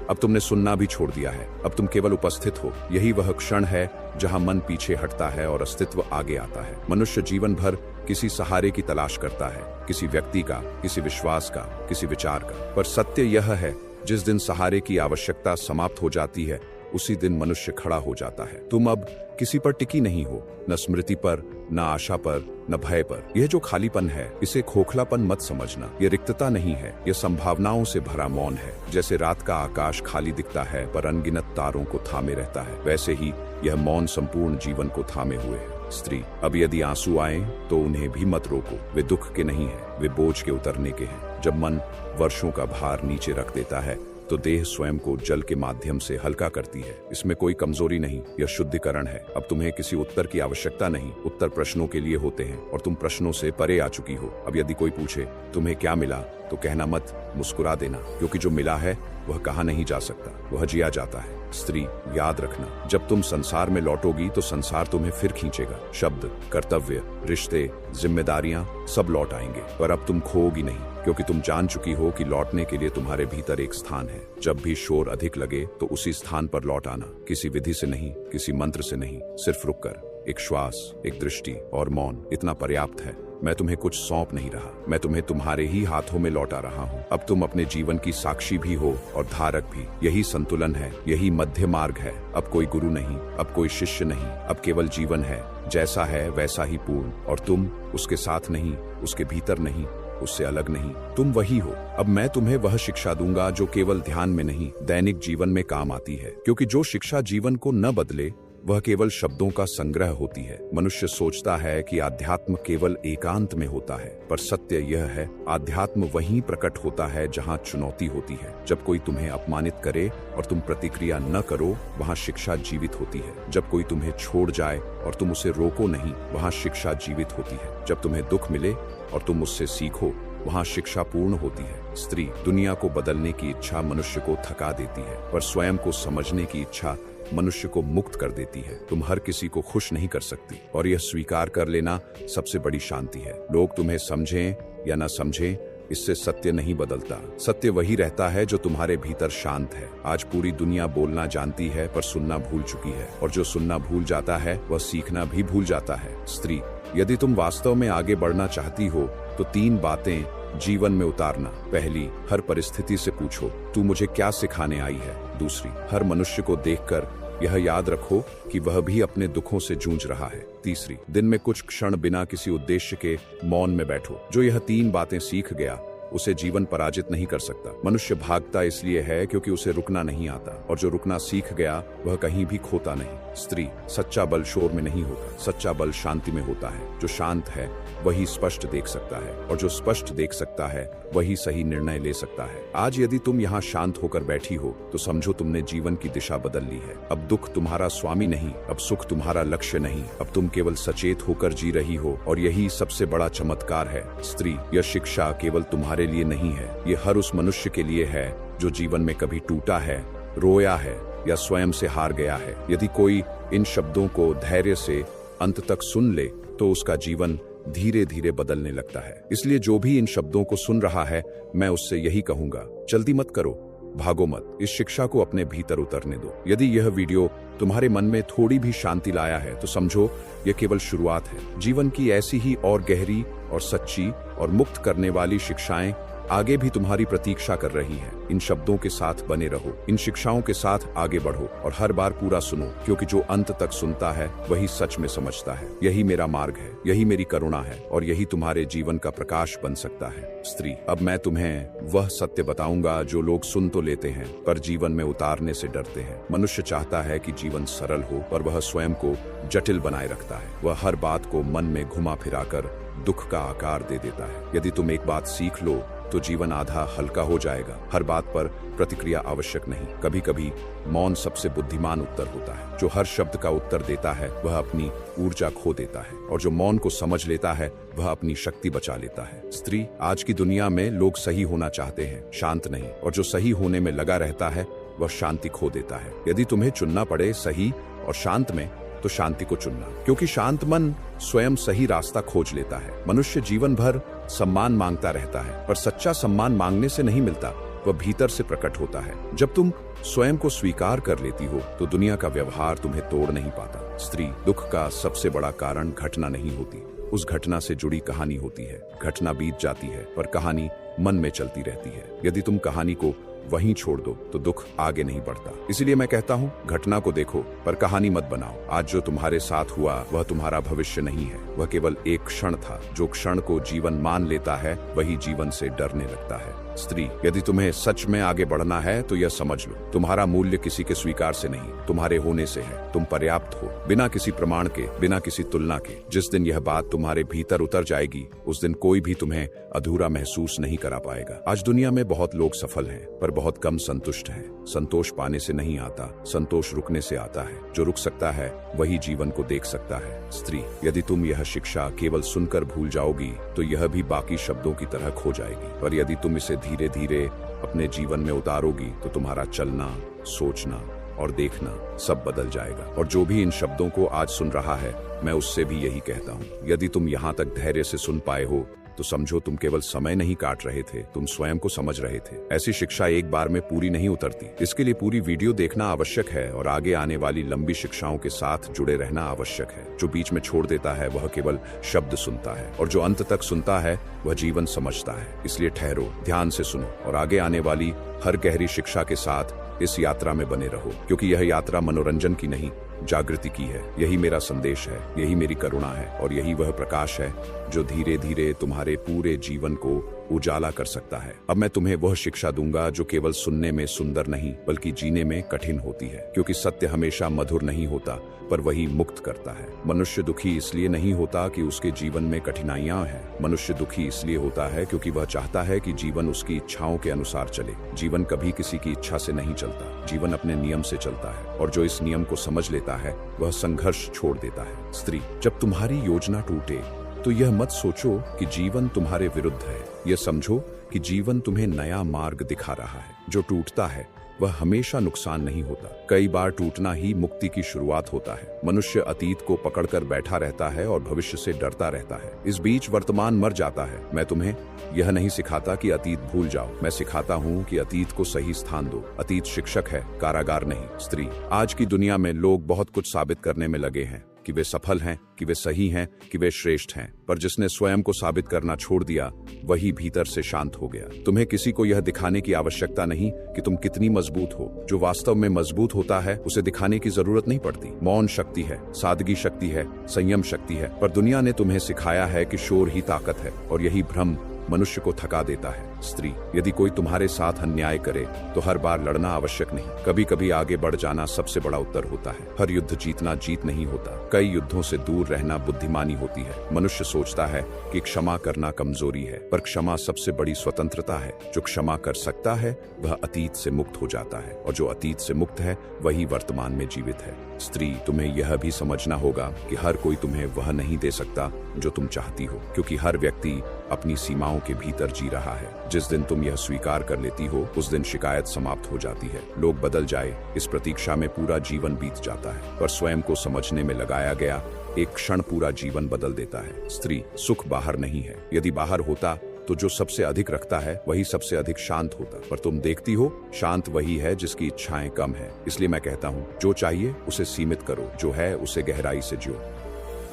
अब तुमने सुनना भी छोड़ दिया है, अब तुम केवल उपस्थित हो। यही वह क्षण है जहां मन पीछे हटता है और अस्तित्व आगे आता है। मनुष्य जीवन भर किसी सहारे की तलाश करता है, किसी व्यक्ति का, किसी विश्वास का, किसी विचार का। पर सत्य यह है, जिस दिन सहारे की आवश्यकता समाप्त हो जाती है, उसी दिन मनुष्य खड़ा हो जाता है। तुम अब किसी पर टिकी नहीं हो, न स्मृति पर, न आशा पर, न भय पर। यह जो खालीपन है, इसे खोखलापन मत समझना। यह रिक्तता नहीं है, यह संभावनाओं से भरा मौन है। जैसे रात का आकाश खाली दिखता है पर अनगिनत तारों को थामे रहता है, वैसे ही यह मौन संपूर्ण जीवन को थामे हुए है। स्त्री, अब यदि आंसू आए तो उन्हें भी मत रोको। वे दुख के नहीं हैं, वे बोझ के उतरने के हैं। जब मन वर्षों का भार नीचे रख देता है तो देह स्वयं को जल के माध्यम से हल्का करती है। इसमें कोई कमजोरी नहीं, यह शुद्धिकरण है। अब तुम्हें किसी उत्तर की आवश्यकता नहीं, उत्तर प्रश्नों के लिए होते हैं, और तुम प्रश्नों से परे आ चुकी हो। अब यदि कोई पूछे तुम्हें क्या मिला, तो कहना मत, मुस्कुरा देना, क्योंकि जो मिला है वह कहा नहीं जा सकता, वह जिया जाता है। स्त्री, याद रखना, जब तुम संसार में लौटोगी तो संसार तुम्हें फिर खींचेगा। शब्द, कर्तव्य, रिश्ते, जिम्मेदारियां सब लौट आएंगे, पर अब तुम खोओगी नहीं, क्योंकि तुम जान चुकी हो कि लौटने के लिए तुम्हारे भीतर एक स्थान है। जब भी शोर अधिक लगे तो उसी स्थान पर लौट आना, किसी विधि से नहीं, किसी मंत्र से नहीं, सिर्फ रुक कर एक श्वास, एक दृष्टि और मौन, इतना पर्याप्त है। मैं तुम्हें कुछ सौंप नहीं रहा, मैं तुम्हें तुम्हारे ही हाथों में लौटा रहा हूँ। अब तुम अपने जीवन की साक्षी भी हो और धारक भी। यही संतुलन है, यही मध्य मार्ग है। अब कोई गुरु नहीं, अब कोई शिष्य नहीं, अब केवल जीवन है, जैसा है वैसा ही पूर्ण। और तुम उसके साथ नहीं, उसके भीतर नहीं, उससे अलग नहीं, तुम वही हो। अब मैं तुम्हें वह शिक्षा दूंगा जो केवल ध्यान में नहीं, दैनिक जीवन में काम आती है, क्योंकि जो शिक्षा जीवन को न बदले वह केवल शब्दों का संग्रह होती है। मनुष्य सोचता है कि आध्यात्म केवल एकांत में होता है, पर सत्य यह है, आध्यात्म वहीं प्रकट होता है जहां चुनौती होती है। जब कोई तुम्हें अपमानित करे और तुम प्रतिक्रिया न करो, वहां शिक्षा जीवित होती है। जब कोई तुम्हें छोड़ जाए और तुम उसे रोको नहीं, वहां शिक्षा जीवित होती है। जब तुम्हें दुख मिले और तुम उससे सीखो, वहां शिक्षा पूर्ण होती है। स्त्री, दुनिया को बदलने की इच्छा मनुष्य को थका देती है, पर स्वयं को समझने की इच्छा मनुष्य को मुक्त कर देती है। तुम हर किसी को खुश नहीं कर सकती, और यह स्वीकार कर लेना सबसे बड़ी शांति है। लोग तुम्हें समझें या न समझें, इससे सत्य नहीं बदलता। सत्य वही रहता है जो तुम्हारे भीतर शांत है। आज पूरी दुनिया बोलना जानती है पर सुनना भूल चुकी है, और जो सुनना भूल जाता है वह सीखना भी भूल जाता है। स्त्री, यदि तुम वास्तव में आगे बढ़ना चाहती हो तो 3 बातें जीवन में उतारना। पहली, हर परिस्थिति से पूछो, तू मुझे क्या सिखाने आई है। दूसरी, हर मनुष्य को देखकर यह याद रखो कि वह भी अपने दुखों से जूझ रहा है। तीसरी, दिन में कुछ क्षण बिना किसी उद्देश्य के मौन में बैठो। जो यह 3 बातें सीख गया उसे जीवन पराजित नहीं कर सकता। मनुष्य भागता इसलिए है क्योंकि उसे रुकना नहीं आता, और जो रुकना सीख गया वह कहीं भी खोता नहीं। स्त्री, सच्चा बल शोर में नहीं होता, सच्चा बल शांति में होता है। जो शांत है वही स्पष्ट देख सकता है, और जो स्पष्ट देख सकता है वही सही निर्णय ले सकता है। आज यदि तुम यहाँ शांत होकर बैठी हो तो समझो तुमने जीवन की दिशा बदल ली है। अब दुख तुम्हारा स्वामी नहीं, अब सुख तुम्हारा लक्ष्य नहीं, अब तुम केवल सचेत होकर जी रही हो, और यही सबसे बड़ा चमत्कार है। स्त्री, यह शिक्षा केवल तुम्हारे लिए नहीं है, ये हर उस मनुष्य के लिए है जो जीवन में कभी टूटा है, रोया है या स्वयं से हार गया है। यदि कोई इन शब्दों को धैर्य से, अंत तक सुन ले तो उसका जीवन धीरे धीरे बदलने लगता है। इसलिए जो भी इन शब्दों को सुन रहा है, मैं उससे यही कहूंगा, जल्दी मत करो, भागो मत, इस शिक्षा को अपने भीतर उतरने दो। यदि यह वीडियो तुम्हारे मन में थोड़ी भी शांति लाया है तो समझो यह केवल शुरुआत है। जीवन की ऐसी ही और गहरी और सच्ची और मुक्त करने वाली शिक्षाएं आगे भी तुम्हारी प्रतीक्षा कर रही हैं। इन शब्दों के साथ बने रहो, इन शिक्षाओं के साथ आगे बढ़ो और हर बार पूरा सुनो, क्योंकि जो अंत तक सुनता है वही सच में समझता है। यही मेरा मार्ग है, यही मेरी करुणा है और यही तुम्हारे जीवन का प्रकाश बन सकता है। स्त्री, अब मैं तुम्हें वह सत्य बताऊंगा जो लोग सुन तो लेते हैं पर जीवन में उतारने से डरते हैं। मनुष्य चाहता है कि जीवन सरल हो पर वह स्वयं को जटिल बनाए रखता है। वह हर बात को मन में घुमा फिराकर दुख का आकार दे देता है। यदि तुम एक बात सीख लो तो जीवन आधा हल्का हो जाएगा। हर बात पर प्रतिक्रिया आवश्यक नहीं, कभी कभी मौन सबसे बुद्धिमान उत्तर होता है। जो हर शब्द का उत्तर देता है वह अपनी ऊर्जा खो देता है और जो मौन को समझ लेता है वह अपनी शक्ति बचा लेता है। स्त्री, आज की दुनिया में लोग सही होना चाहते हैं, शांत नहीं, और जो सही होने में लगा रहता है वह शांति खो देता है। यदि तुम्हें चुनना पड़े सही और शांत में तो शांति को चुनना, क्योंकि शांत मन स्वयं सही रास्ता खोज लेता है। मनुष्य जीवन भर सम्मान मांगता रहता है पर सच्चा सम्मान मांगने से नहीं मिलता, वह भीतर से प्रकट होता है। जब तुम स्वयं को स्वीकार कर लेती हो तो दुनिया का व्यवहार तुम्हें तोड़ नहीं पाता। स्त्री, दुख का सबसे बड़ा कारण घटना नहीं होती, उस घटना से जुड़ी कहानी होती है। घटना बीत जाती है पर कहानी मन में चलती रहती है। यदि तुम कहानी को वहीं छोड़ दो तो दुख आगे नहीं बढ़ता। इसलिए मैं कहता हूँ, घटना को देखो पर कहानी मत बनाओ। आज जो तुम्हारे साथ हुआ वह तुम्हारा भविष्य नहीं है, वह केवल एक क्षण था। जो क्षण को जीवन मान लेता है वही जीवन से डरने लगता है। स्त्री, यदि तुम्हें सच में आगे बढ़ना है तो यह समझ लो, तुम्हारा मूल्य किसी के स्वीकार से नहीं, तुम्हारे होने से है। तुम पर्याप्त हो, बिना किसी प्रमाण के, बिना किसी तुलना के। जिस दिन यह बात तुम्हारे भीतर उतर जाएगी उस दिन कोई भी तुम्हें अधूरा महसूस नहीं करा पाएगा। आज दुनिया में बहुत लोग सफल हैं पर बहुत कम संतुष्ट हैं। संतोष पाने से नहीं आता, संतोष रुकने से आता है। जो रुक सकता है वही जीवन को देख सकता है। स्त्री, यदि तुम यह शिक्षा केवल सुनकर भूल जाओगी तो यह भी बाकी शब्दों की तरह खो जाएगी, पर यदि तुम इसे धीरे धीरे अपने जीवन में उतारोगी तो तुम्हारा चलना, सोचना और देखना सब बदल जाएगा। और जो भी इन शब्दों को आज सुन रहा है, मैं उससे भी यही कहता हूँ, यदि तुम यहाँ तक धैर्य से सुन पाए हो तो समझो तुम केवल समय नहीं काट रहे थे, तुम स्वयं को समझ रहे थे। ऐसी शिक्षा एक बार में पूरी नहीं उतरती, इसके लिए पूरी वीडियो देखना आवश्यक है और आगे आने वाली लंबी शिक्षाओं के साथ जुड़े रहना आवश्यक है। जो बीच में छोड़ देता है वह केवल शब्द सुनता है और जो अंत तक सुनता है वह जीवन समझता है। इसलिए ठहरो, ध्यान से सुनो और आगे आने वाली हर गहरी शिक्षा के साथ इस यात्रा में बने रहो, क्योंकि यह यात्रा मनोरंजन की नहीं, जागृति की है। यही मेरा संदेश है, यही मेरी करुणा है और यही वह प्रकाश है जो धीरे धीरे तुम्हारे पूरे जीवन को उजाला कर सकता है। अब मैं तुम्हें वह शिक्षा दूंगा जो केवल सुनने में सुंदर नहीं बल्कि जीने में कठिन होती है, क्योंकि सत्य हमेशा मधुर नहीं होता पर वही मुक्त करता है। मनुष्य दुखी इसलिए नहीं होता कि उसके जीवन में कठिनाइयां हैं, मनुष्य दुखी इसलिए होता है क्योंकि वह चाहता है कि जीवन उसकी इच्छाओं के अनुसार चले। जीवन कभी किसी की इच्छा से नहीं चलता, जीवन अपने नियम से चलता है और जो इस नियम को समझ लेता है वह संघर्ष छोड़ देता है। स्त्री, जब तुम्हारी योजना टूटे तो यह मत सोचो कि जीवन तुम्हारे विरुद्ध है, यह समझो कि जीवन तुम्हें नया मार्ग दिखा रहा है। जो टूटता है वह हमेशा नुकसान नहीं होता, कई बार टूटना ही मुक्ति की शुरुआत होता है। मनुष्य अतीत को पकड़कर बैठा रहता है और भविष्य से डरता रहता है। इस बीच वर्तमान मर जाता है। मैं तुम्हें यह नहीं सिखाता कि अतीत भूल जाओ, मैं सिखाता हूँ कि अतीत को सही स्थान दो। अतीत शिक्षक है, कारागार नहीं। स्त्री, आज की दुनिया में लोग बहुत कुछ साबित करने में लगे हैं कि वे सफल हैं, कि वे सही हैं, कि वे श्रेष्ठ हैं, पर जिसने स्वयं को साबित करना छोड़ दिया वही भीतर से शांत हो गया। तुम्हें किसी को यह दिखाने की आवश्यकता नहीं कि तुम कितनी मजबूत हो। जो वास्तव में मजबूत होता है उसे दिखाने की जरूरत नहीं पड़ती। मौन शक्ति है, सादगी शक्ति है, संयम शक्ति है, पर दुनिया ने तुम्हें सिखाया है कि शोर ही ताकत है और यही भ्रम मनुष्य को थका देता है। स्त्री, यदि कोई तुम्हारे साथ अन्याय करे तो हर बार लड़ना आवश्यक नहीं, कभी कभी आगे बढ़ जाना सबसे बड़ा उत्तर होता है। हर युद्ध जीतना जीत नहीं होता, कई युद्धों से दूर रहना बुद्धिमानी होती है। मनुष्य सोचता है कि क्षमा करना कमजोरी है, पर क्षमा सबसे बड़ी स्वतंत्रता है। जो क्षमा कर सकता है वह अतीत से मुक्त हो जाता है और जो अतीत से मुक्त है वही वर्तमान में जीवित है। स्त्री, तुम्हें यह भी समझना होगा कि हर कोई तुम्हें वह नहीं दे सकता जो तुम चाहती हो, क्योंकि हर व्यक्ति अपनी सीमाओं के भीतर जी रहा है। जिस दिन तुम यह स्वीकार कर लेती हो उस दिन शिकायत समाप्त हो जाती है। लोग बदल जाए इस प्रतीक्षा में पूरा जीवन बीत जाता है, पर स्वयं को समझने में लगाया गया एक क्षण पूरा जीवन बदल देता है। स्त्री, सुख बाहर नहीं है। यदि बाहर होता तो जो सबसे अधिक रखता है वही सबसे अधिक शांत होता। पर तुम देखती हो, शांत वही है जिसकी इच्छाएं कम है। इसलिए मैं कहता हूँ, जो चाहिए उसे सीमित करो, जो है उसे गहराई से जियो।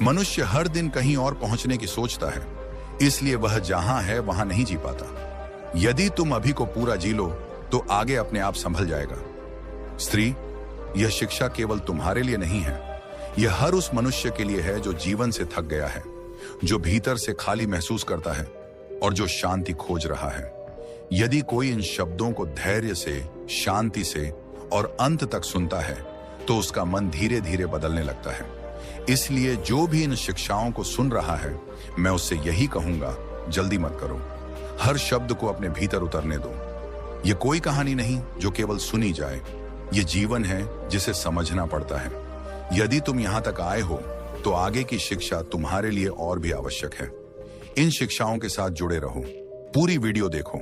मनुष्य हर दिन कहीं और पहुंचने की सोचता है, इसलिए वह जहां है वहां नहीं जी पाता। यदि तुम अभी को पूरा जी लो तो आगे अपने आप संभल जाएगा। स्त्री, यह शिक्षा केवल तुम्हारे लिए नहीं है, यह हर उस मनुष्य के लिए है जो जीवन से थक गया है, जो भीतर से खाली महसूस करता है और जो शांति खोज रहा है। यदि कोई इन शब्दों को धैर्य से, शांति से और अंत तक सुनता है तो उसका मन धीरे धीरे बदलने लगता है। इसलिए जो भी इन शिक्षाओं को सुन रहा है, मैं उससे यही कहूंगा, जल्दी मत करो। हर शब्द को अपने भीतर उतरने दो। यह कोई कहानी नहीं जो केवल सुनी जाए, यह जीवन है जिसे समझना पड़ता है। यदि तुम यहां तक आए हो तो आगे की शिक्षा तुम्हारे लिए और भी आवश्यक है। इन शिक्षाओं के साथ जुड़े रहो, पूरी वीडियो देखो।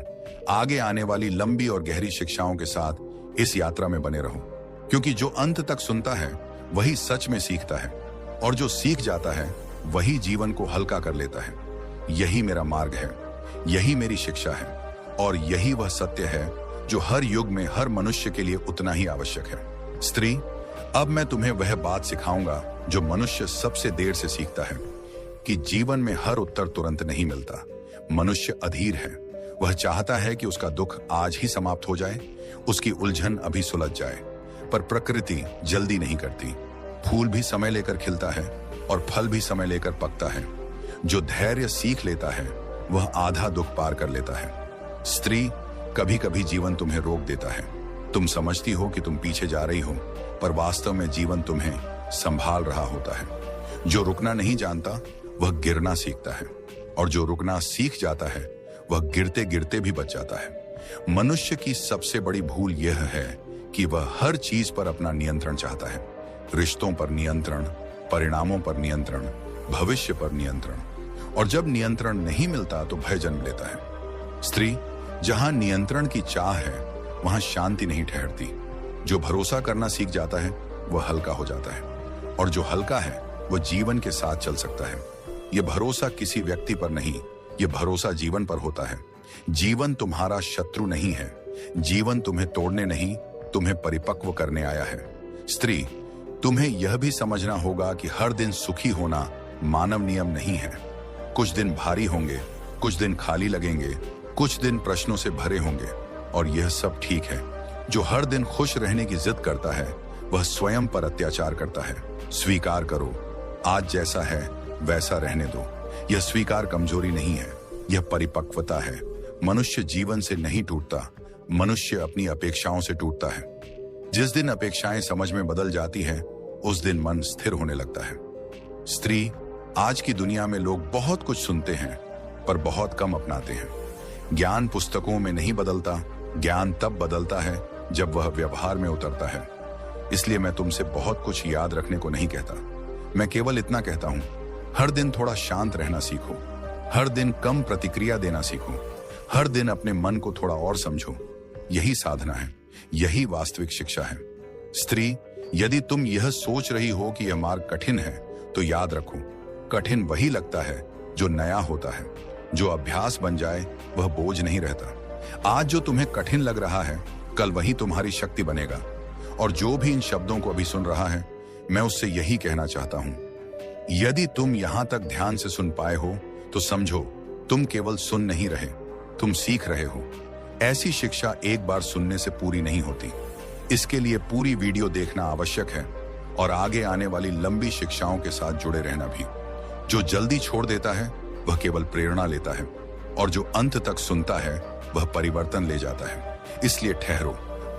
आगे आने वाली लंबी और गहरी शिक्षाओं के साथ इस यात्रा में बने रहो, क्योंकि जो अंत तक सुनता है वही सच में सीखता है, और जो सीख जाता है वही जीवन को हल्का कर लेता है। यही मेरा मार्ग है, यही मेरी शिक्षा है, और यही वह सत्य है जो हर युग में हर मनुष्य के लिए उतना ही आवश्यक है। स्त्री, अब मैं तुम्हें वह बात सिखाऊंगा जो मनुष्य सबसे देर से सीखता है, कि जीवन में हर उत्तर तुरंत नहीं मिलता। मनुष्य अधीर है, वह चाहता है कि उसका दुख आज ही समाप्त हो जाए, उसकी उलझन अभी सुलझ जाए। पर प्रकृति जल्दी नहीं करती। फूल भी समय लेकर खिलता है और फल भी समय लेकर पकता है। जो धैर्य सीख लेता है वह आधा दुख पार कर लेता है। स्त्री, कभी कभी जीवन तुम्हें रोक देता है। तुम समझती हो कि तुम पीछे जा रही हो, पर वास्तव में जीवन तुम्हें संभाल रहा होता है। जो रुकना नहीं जानता वह गिरना सीखता है, और जो रुकना सीख जाता है वह गिरते गिरते भी बच जाता है। मनुष्य की सबसे बड़ी भूल यह है कि वह हर चीज पर अपना नियंत्रण चाहता है। रिश्तों पर नियंत्रण, परिणामों पर नियंत्रण, भविष्य पर नियंत्रण, और जब नियंत्रण नहीं मिलता तो भय जन्म लेता है। स्त्री, जहां नियंत्रण की चाह है वहां शांति नहीं ठहरती। जो भरोसा करना सीख जाता है वह हल्का हो जाता है, और जो हल्का है वह जीवन के साथ चल सकता है। यह भरोसा किसी व्यक्ति पर नहीं, यह भरोसा जीवन पर होता है। जीवन तुम्हारा शत्रु नहीं है। जीवन तुम्हें तोड़ने नहीं, तुम्हें परिपक्व करने आया है। स्त्री, तुम्हें यह भी समझना होगा कि हर दिन सुखी होना मानव नियम नहीं है। कुछ दिन भारी होंगे, कुछ दिन खाली लगेंगे, कुछ दिन प्रश्नों से भरे होंगे, और यह सब ठीक है। जो हर दिन खुश रहने की जिद करता है वह स्वयं पर अत्याचार करता है। स्वीकार करो, आज जैसा है वैसा रहने दो। यह स्वीकार कमजोरी नहीं है, यह परिपक्वता है। मनुष्य जीवन से नहीं टूटता, मनुष्य अपनी अपेक्षाओं से टूटता है। जिस दिन अपेक्षाएं समझ में बदल जाती हैं, उस दिन मन स्थिर होने लगता है। स्त्री, आज की दुनिया में लोग बहुत कुछ सुनते हैं पर बहुत कम अपनाते हैं। ज्ञान पुस्तकों में नहीं बदलता, ज्ञान तब बदलता है जब वह व्यवहार में उतरता है। इसलिए मैं तुमसे बहुत कुछ याद रखने को नहीं कहता, मैं केवल इतना कहता हूं, हर दिन थोड़ा शांत रहना सीखो, हर दिन कम प्रतिक्रिया देना सीखो, हर दिन अपने मन को थोड़ा और समझो। यही साधना है, यही वास्तविक शिक्षा है। स्त्री, यदि तुम यह सोच रही हो कि यह मार्ग कठिन है, तो याद रखो, कठिन वही लगता है जो नया होता है। जो अभ्यास बन जाए वह बोझ नहीं रहता। आज जो तुम्हें कठिन लग रहा है, कल वही तुम्हारी शक्ति बनेगा। और जो भी इन शब्दों को अभी सुन रहा है, मैं उससे यही कहना चाहता हूं, यदि तुम यहां तक ध्यान से सुन पाए हो तो समझो, तुम केवल सुन नहीं रहे, तुम सीख रहे हो। ऐसी शिक्षा एक बार सुनने से पूरी नहीं होती, इसके लिए पूरी वीडियो देखना आवश्यक है, और आगे आने वाली लंबी शिक्षाओं के साथ जुड़े रहना भी। जो जल्दी छोड़ देता है वह केवल प्रेरणा लेता है, और जो अंत तक सुनता है वह परिवर्तन ले जाता है। इसलिए ठहरो,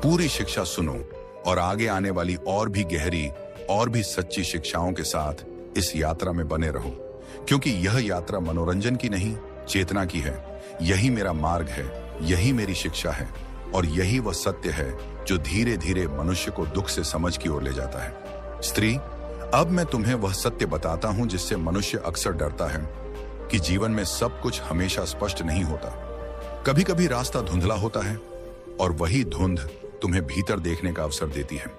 पूरी शिक्षा सुनो, और आगे आने वाली और भी गहरी और भी सच्ची शिक्षाओं के साथ इस यात्रा में बने रहो, क्योंकि यह यात्रा मनोरंजन की नहीं, चेतना की है। यही मेरा मार्ग है, यही मेरी शिक्षा है, और यही वह सत्य है जो धीरे धीरे मनुष्य को दुख से समझ की ओर ले जाता है। स्त्री, अब मैं तुम्हें वह सत्य बताता हूं जिससे मनुष्य अक्सर डरता है, कि जीवन में सब कुछ हमेशा स्पष्ट नहीं होता। कभी कभी रास्ता धुंधला होता है, और वही धुंध तुम्हें भीतर देखने का अवसर देती है।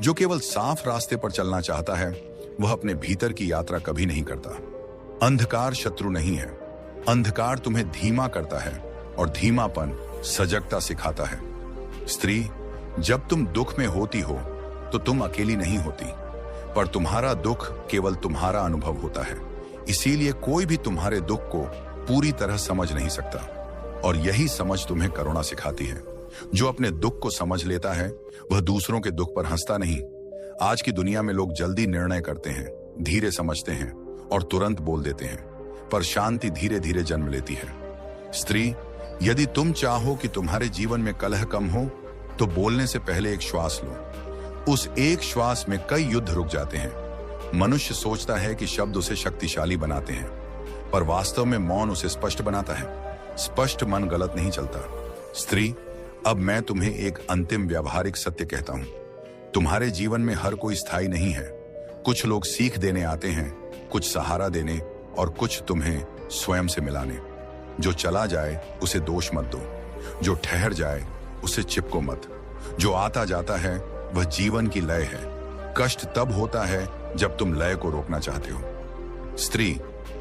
जो केवल साफ रास्ते पर चलना चाहता है वह अपने भीतर की यात्रा कभी नहीं करता। अंधकार शत्रु नहीं है, अंधकार तुम्हें धीमा करता है और धीमापन सजगता सिखाता है। स्त्री, जब तुम दुख में होती हो तो तुम अकेली नहीं होती, पर तुम्हारा दुख केवल तुम्हारा अनुभव होता है। इसीलिए कोई भी तुम्हारे दुख को पूरी तरह समझ नहीं सकता, और यही समझ तुम्हें करुणा सिखाती है। जो अपने दुख को समझ लेता है वह दूसरों के दुख पर हंसता नहीं। आज की दुनिया में लोग जल्दी निर्णय करते हैं, धीरे समझते हैं और तुरंत बोल देते हैं, पर शांति धीरे धीरे जन्म लेती है। स्त्री, यदि तुम चाहो कि तुम्हारे जीवन में कलह कम हो तो बोलने से पहले एक श्वास लो। उस एक श्वास में कई युद्ध रुक जाते हैं। मनुष्य सोचता है कि शब्द उसे शक्तिशाली बनाते हैं, पर वास्तव में मौन उसे स्पष्ट बनाता है। स्पष्ट मन गलत नहीं चलता। स्त्री, अब मैं तुम्हें एक अंतिम व्यावहारिक सत्य कहता हूं। तुम्हारे जीवन में हर कोई स्थायी नहीं है। कुछ लोग सीख देने आते हैं, कुछ सहारा देने और कुछ तुम्हें स्वयं से मिलाने। जो चला जाए उसे दोष मत दो, जो ठहर जाए उसे चिपको मत। जो आता जाता है वह जीवन की लय है। कष्ट तब होता है जब तुम लय को रोकना चाहते हो। स्त्री,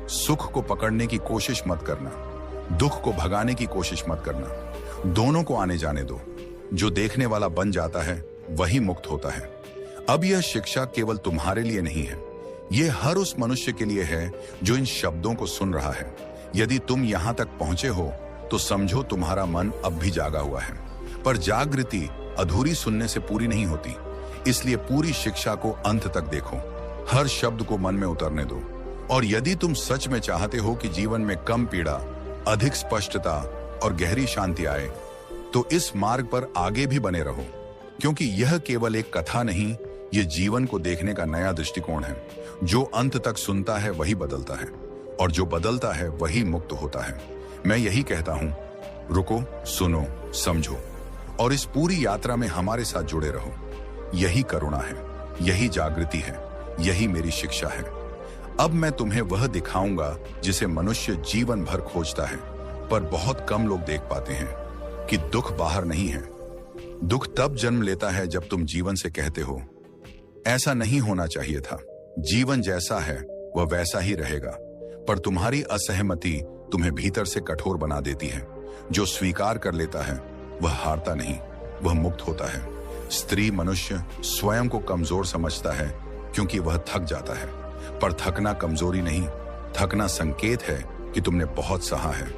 सुख को पकड़ने की कोशिश मत करना, दुख को भगाने की कोशिश मत करना। दोनों को आने जाने दो। जो देखने वाला बन जाता है वही मुक्त होता है। अब यह शिक्षा केवल तुम्हारे लिए नहीं है, यह हर उस मनुष्य के लिए है जो इन शब्दों को सुन रहा है। यदि तुम यहां तक पहुंचे हो तो समझो तुम्हारा मन अब भी जागा हुआ है, पर जागृति अधूरी सुनने से पूरी नहीं होती। इसलिए पूरी शिक्षा को अंत तक देखो, हर शब्द को मन में उतरने दो। और यदि तुम सच में चाहते हो कि जीवन में कम पीड़ा, अधिक स्पष्टता और गहरी शांति आए, तो इस मार्ग पर आगे भी बने रहो, क्योंकि यह केवल एक कथा नहीं, यह जीवन को देखने का नया दृष्टिकोण है। जो अंत तक सुनता है वही बदलता है, और जो बदलता है वही मुक्त होता है। मैं यही कहता हूं, रुको, सुनो, समझो, और इस पूरी यात्रा में हमारे साथ जुड़े रहो। यही करुणा है, यही जागृति है, यही मेरी शिक्षा है। अब मैं तुम्हें वह दिखाऊंगा जिसे मनुष्य जीवन भर खोजता है, पर बहुत कम लोग देख पाते हैं, कि दुख बाहर नहीं है। दुख तब जन्म लेता है जब तुम जीवन से कहते हो, ऐसा नहीं होना चाहिए था। जीवन जैसा है वह वैसा ही रहेगा, पर तुम्हारी असहमति तुम्हें भीतर से कठोर बना देती है। जो स्वीकार कर लेता है वह हारता नहीं, वह मुक्त होता है। स्त्री, मनुष्य स्वयं को कमजोर समझता है क्योंकि वह थक जाता है, पर थकना कमजोरी नहीं, थकना संकेत है कि तुमने बहुत सहा है।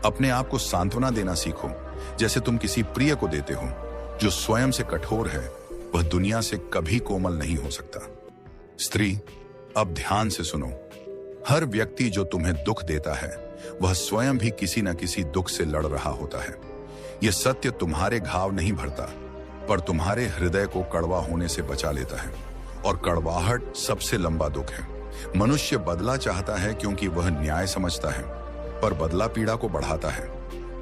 अपने आप को सांत्वना देना सीखो, जैसे तुम किसी प्रिय को देते हो। जो स्वयं से कठोर है वह दुनिया से कभी कोमल नहीं हो सकता। स्त्री, अब ध्यान से सुनो। हर व्यक्ति जो तुम्हें दुख देता है वह स्वयं भी किसी न किसी दुख से लड़ रहा होता है। यह सत्य तुम्हारे घाव नहीं भरता, पर तुम्हारे हृदय को कड़वा होने से बचा लेता है, और कड़वाहट सबसे लंबा दुख है। मनुष्य बदला चाहता है क्योंकि वह न्याय समझता है, पर बदला पीड़ा को बढ़ाता है।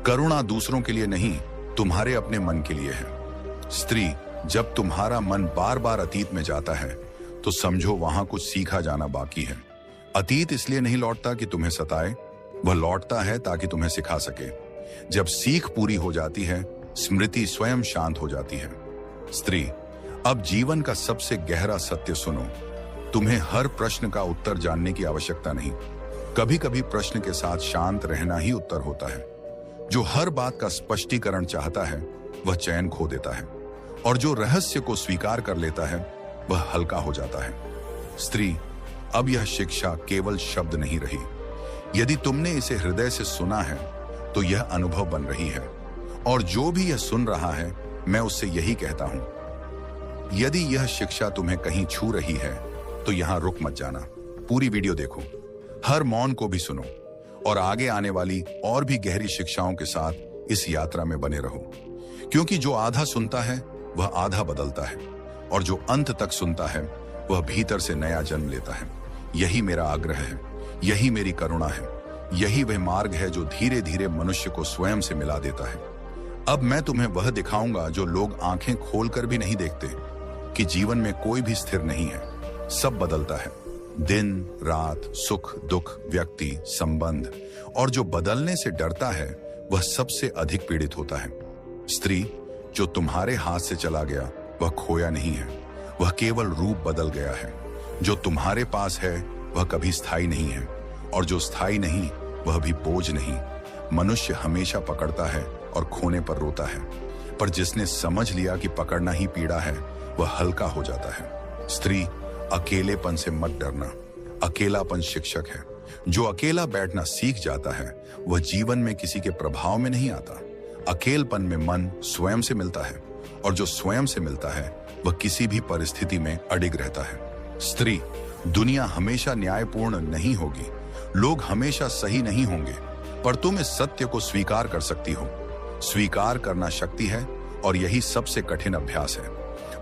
करुणा दूसरों के लिए नहीं, तुम्हारे अपने मन के लिए है। स्त्री, जब तुम्हारा मन बार बार अतीत में जाता है तो समझो वहां कुछ सीखा जाना बाकी है। अतीत इसलिए नहीं लौटता कि तुम्हें सताए, वह लौटता है ताकि तुम्हें सिखा सके। जब सीख पूरी हो जाती है, स्मृति स्वयं शांत हो जाती है। स्त्री, अब जीवन का सबसे गहरा सत्य सुनो। तुम्हें हर प्रश्न का उत्तर जानने की आवश्यकता नहीं। कभी कभी प्रश्न के साथ शांत रहना ही उत्तर होता है। जो हर बात का स्पष्टीकरण चाहता है वह चैन खो देता है, और जो रहस्य को स्वीकार कर लेता है वह हल्का हो जाता है। स्त्री, अब यह शिक्षा केवल शब्द नहीं रही। यदि तुमने इसे हृदय से सुना है तो यह अनुभव बन रही है, और जो भी यह सुन रहा है मैं उससे यही कहता हूं, यदि यह शिक्षा तुम्हें कहीं छू रही है तो यहां रुक मत जाना। पूरी वीडियो देखो, हर मौन को भी सुनो, और आगे आने वाली और भी गहरी शिक्षाओं के साथ इस यात्रा में बने रहो। क्योंकि जो आधा सुनता है वह आधा बदलता है, और जो अंत तक सुनता है वह भीतर से नया जन्म लेता है। यही मेरा आग्रह है, यही मेरी करुणा है, यही वह मार्ग है जो धीरे धीरे मनुष्य को स्वयं से मिला देता है। अब मैं तुम्हें वह दिखाऊंगा जो लोग आंखें खोलकर भी नहीं देखते, कि जीवन में कोई भी स्थिर नहीं है, सब बदलता है। दिन रात, सुख दुख, व्यक्ति, संबंध, और जो बदलने से डरता है वह सबसे अधिक पीड़ित होता है। स्त्री, जो तुम्हारे हाथ से चला गया वह खोया नहीं है, वह केवल रूप बदल गया है। जो तुम्हारे पास है वह कभी स्थायी नहीं है, और जो स्थायी नहीं वह भी बोझ नहीं। मनुष्य हमेशा पकड़ता है और खोने पर रोता है, पर जिसने समझ लिया कि पकड़ना ही पीड़ा है, वह हल्का हो जाता है। स्त्री, अकेलेपन से मत डरना। अकेलापन शिक्षक है। जो अकेला बैठना सीख जाता है वह जीवन में किसी के प्रभाव में नहीं आता। अकेलपन में मन स्वयं से मिलता है, और जो स्वयं से मिलता है वह किसी भी परिस्थिति में अडिग रहता है। स्त्री, दुनिया हमेशा न्यायपूर्ण नहीं होगी, लोग हमेशा सही नहीं होंगे, पर तुम इस सत्य को स्वीकार कर सकती हो। स्वीकार करना शक्ति है, और यही सबसे कठिन अभ्यास है।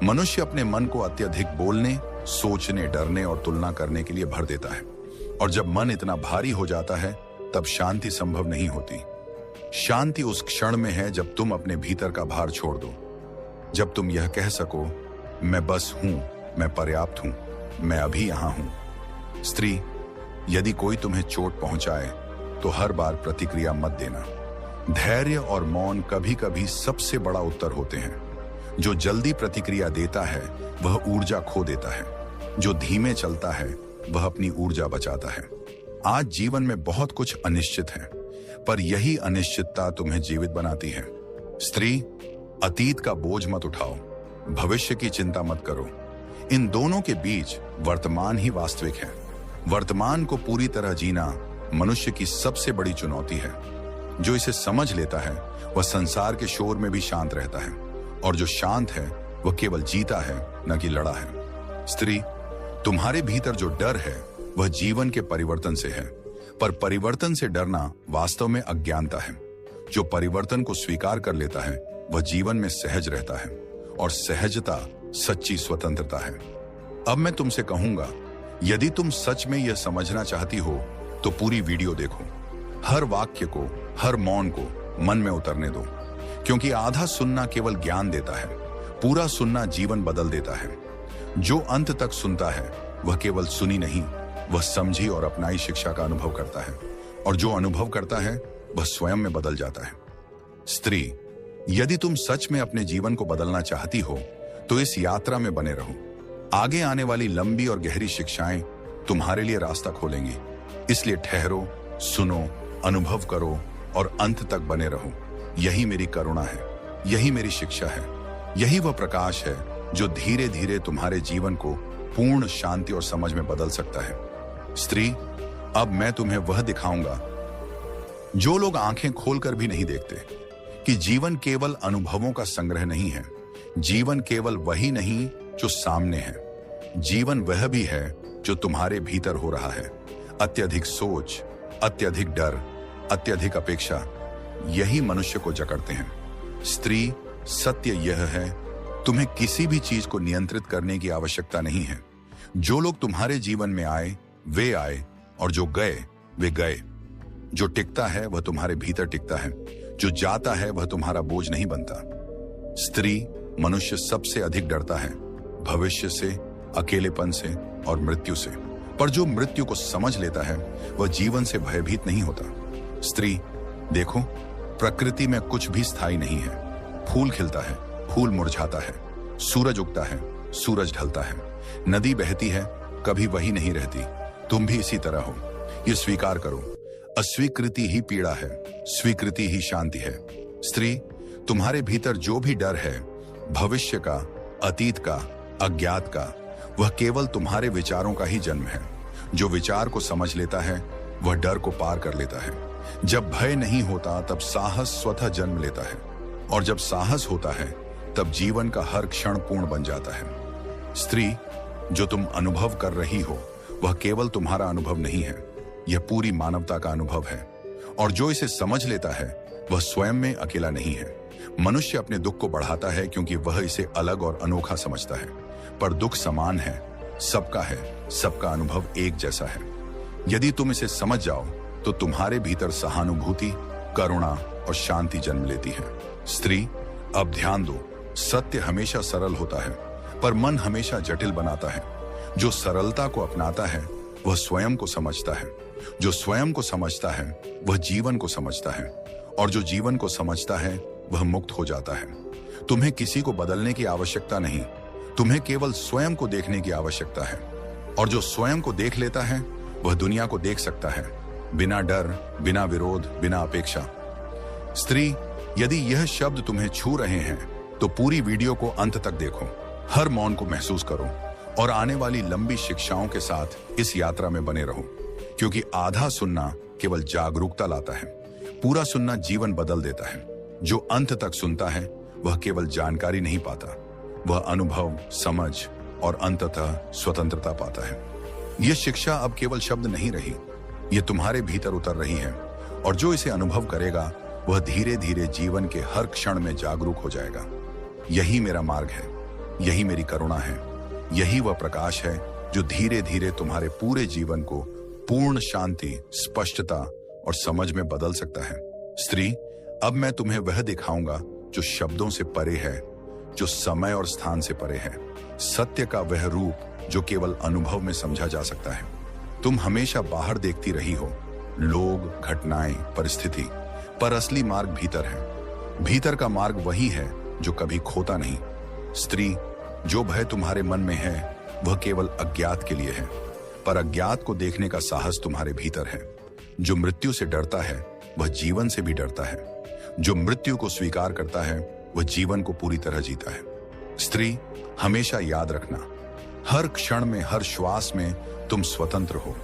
मनुष्य अपने मन को अत्यधिक बोलने, सोचने, डरने और तुलना करने के लिए भर देता है, और जब मन इतना भारी हो जाता है तब शांति संभव नहीं होती। शांति उस क्षण में है जब तुम अपने भीतर का भार छोड़ दो, जब तुम यह कह सको, मैं बस हूं, मैं पर्याप्त हूं, मैं अभी यहां हूं। स्त्री, यदि कोई तुम्हें चोट पहुंचाए तो हर बार प्रतिक्रिया मत देना। धैर्य और मौन कभी कभी सबसे बड़ा उत्तर होते हैं। जो जल्दी प्रतिक्रिया देता है वह ऊर्जा खो देता है, जो धीमे चलता है वह अपनी ऊर्जा बचाता है। आज जीवन में बहुत कुछ अनिश्चित है, पर यही अनिश्चितता तुम्हें जीवित बनाती है। स्त्री, अतीत का बोझ मत उठाओ, भविष्य की चिंता मत करो। इन दोनों के बीच वर्तमान ही वास्तविक है। वर्तमान को पूरी तरह जीना मनुष्य की सबसे बड़ी चुनौती है। जो इसे समझ लेता है वह संसार के शोर में भी शांत रहता है, और जो शांत है वह केवल जीता है, न कि लड़ा है। स्त्री, तुम्हारे भीतर जो डर है वह जीवन के परिवर्तन से है, पर परिवर्तन से डरना वास्तव में अज्ञानता है। जो परिवर्तन को स्वीकार कर लेता है वह जीवन में सहज रहता है, और सहजता सच्ची स्वतंत्रता है। अब मैं तुमसे कहूंगा, यदि तुम सच में यह समझना चाहती हो तो पूरी वीडियो देखो। हर वाक्य को, हर मौन को मन में उतरने दो, क्योंकि आधा सुनना केवल ज्ञान देता है, पूरा सुनना जीवन बदल देता है। जो अंत तक सुनता है वह केवल सुनी नहीं, वह समझी और अपनाई शिक्षा का अनुभव करता है, और जो अनुभव करता है वह स्वयं में बदल जाता है। स्त्री, यदि तुम सच में अपने जीवन को बदलना चाहती हो तो इस यात्रा में बने रहो। आगे आने वाली लंबी और गहरी शिक्षाएं तुम्हारे लिए रास्ता खोलेंगी, इसलिए ठहरो, सुनो, अनुभव करो और अंत तक बने रहो। यही मेरी करुणा है, यही मेरी शिक्षा है, यही वह प्रकाश है जो धीरे धीरे तुम्हारे जीवन को पूर्ण शांति और समझ में बदल सकता है। स्त्री, अब मैं तुम्हें वह दिखाऊंगा जो लोग आंखें खोलकर भी नहीं देखते, कि जीवन केवल अनुभवों का संग्रह नहीं है। जीवन केवल वही नहीं जो सामने है, जीवन वह भी है जो तुम्हारे भीतर हो रहा है। अत्यधिक सोच, अत्यधिक डर, अत्यधिक अपेक्षा, यही मनुष्य को जकड़ते हैं। स्त्री, सत्य यह है, तुम्हें किसी भी चीज को नियंत्रित करने की आवश्यकता नहीं है। जो लोग तुम्हारे जीवन में आए वे आए, और जो गए वे गए। जो टिकता है वह तुम्हारे भीतर टिकता है, जो जाता है वह तुम्हारा बोझ नहीं बनता। स्त्री, मनुष्य सबसे अधिक डरता है भविष्य से, अकेलेपन से और मृत्यु से, पर जो मृत्यु को समझ लेता है वह जीवन से भयभीत नहीं होता। स्त्री, देखो, प्रकृति में कुछ भी स्थायी नहीं है। फूल खिलता है, फूल मुरझाता है, सूरज उगता है, सूरज ढलता है, नदी बहती है, कभी वही नहीं रहती। तुम भी इसी तरह हो, ये स्वीकार करो। अस्वीकृति ही पीड़ा है, स्वीकृति ही शांति है। स्त्री, तुम्हारे भीतर जो भी डर है, भविष्य का, अतीत का, अज्ञात का, वह केवल तुम्हारे विचारों का ही जन्म है। जो विचार को समझ लेता है वह डर को पार कर लेता है। जब भय नहीं होता तब साहस स्वतः जन्म लेता है, और जब साहस होता है तब जीवन का हर क्षण पूर्ण बन जाता है। स्त्री, जो तुम अनुभव कर रही हो वह केवल तुम्हारा अनुभव नहीं है, यह पूरी मानवता का अनुभव है, और जो इसे समझ लेता है वह स्वयं में अकेला नहीं है। मनुष्य अपने दुख को बढ़ाता है क्योंकि वह इसे अलग और अनोखा समझता है, पर दुख समान है, सबका है, सबका अनुभव एक जैसा है। यदि तुम इसे समझ जाओ तो तुम्हारे भीतर सहानुभूति, करुणा और शांति जन्म लेती है। स्त्री, अब ध्यान दो, सत्य हमेशा सरल होता है, पर मन हमेशा जटिल बनाता है। जो सरलता को अपनाता है वह स्वयं को समझता है, जो स्वयं को समझता है वह जीवन को समझता है, और जो जीवन को समझता है वह मुक्त हो जाता है। तुम्हें किसी को बदलने की आवश्यकता नहीं, तुम्हें केवल स्वयं को देखने की आवश्यकता है। और जो स्वयं को देख लेता है वह दुनिया को देख सकता है, बिना डर, बिना विरोध, बिना अपेक्षा। स्त्री, यदि यह शब्द तुम्हें छू रहे हैं तो पूरी वीडियो को अंत तक देखो, हर मौन को महसूस करो और आने वाली लंबी शिक्षाओं के साथ इस यात्रा में बने रहो, क्योंकि आधा सुनना केवल जागरूकता लाता है, पूरा सुनना जीवन बदल देता है। जो अंत तक सुनता है वह केवल जानकारी नहीं पाता, वह अनुभव, समझ और अंततः स्वतंत्रता पाता है। यह शिक्षा अब केवल शब्द नहीं रही, यह तुम्हारे भीतर उतर रही है, और जो इसे अनुभव करेगा वह धीरे धीरे जीवन के हर क्षण में जागरूक हो जाएगा। यही मेरा मार्ग है, यही मेरी करुणा है, यही वह प्रकाश है जो धीरे धीरे तुम्हारे पूरे जीवन को पूर्ण शांति, स्पष्टता और समझ में बदल सकता है। स्त्री, अब मैं तुम्हें वह दिखाऊंगा जो शब्दों से परे है, जो समय और स्थान से परे है, सत्य का वह रूप जो केवल अनुभव में समझा जा सकता है। तुम हमेशा बाहर देखती रही हो, लोग, घटनाएं, परिस्थिति, पर असली मार्ग भीतर है। भीतर का मार्ग वही है जो कभी खोता नहीं। स्त्री, जो भय तुम्हारे मन में है वह केवल अज्ञात के लिए है, पर अज्ञात को देखने का साहस तुम्हारे भीतर है। जो मृत्यु से डरता है वह जीवन से भी डरता है। जो मृत्यु को स्वीकार करता है वह जीवन को पूरी तरह जीता है। स्त्री, हमेशा याद रखना, हर क्षण में, हर श्वास में तुम स्वतंत्र हो।